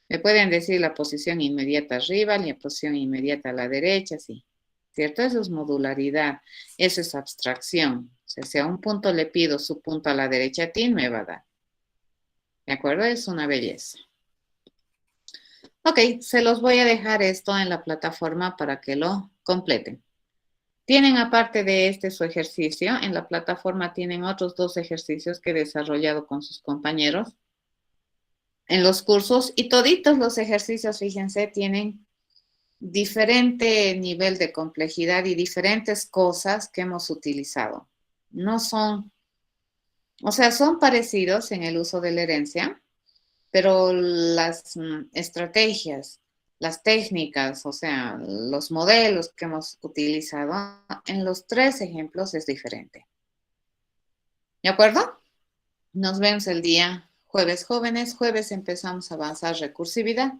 Me pueden decir la posición inmediata arriba, la posición inmediata a la derecha, sí. ¿Cierto? Eso es modularidad, eso es abstracción. O sea, si a un punto le pido su punto a la derecha, TIN me va a dar. ¿De acuerdo? Es una belleza. Ok, se los voy a dejar esto en la plataforma para que lo completen. Tienen aparte de este su ejercicio, en la plataforma tienen otros 2 ejercicios que he desarrollado con sus compañeros en los cursos y toditos los ejercicios, fíjense, tienen diferente nivel de complejidad y diferentes cosas que hemos utilizado. No son, o sea, son parecidos en el uso de la herencia, pero las estrategias, las técnicas, o sea, los modelos que hemos utilizado en los 3 ejemplos es diferente. ¿De acuerdo? Nos vemos el día jueves, jóvenes. Jueves empezamos a avanzar recursividad.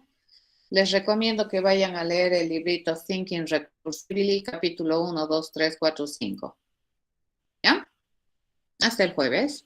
Les recomiendo que vayan a leer el librito Thinking Recursively, capítulo 1, 2, 3, 4, 5. ¿Ya? Hasta el jueves.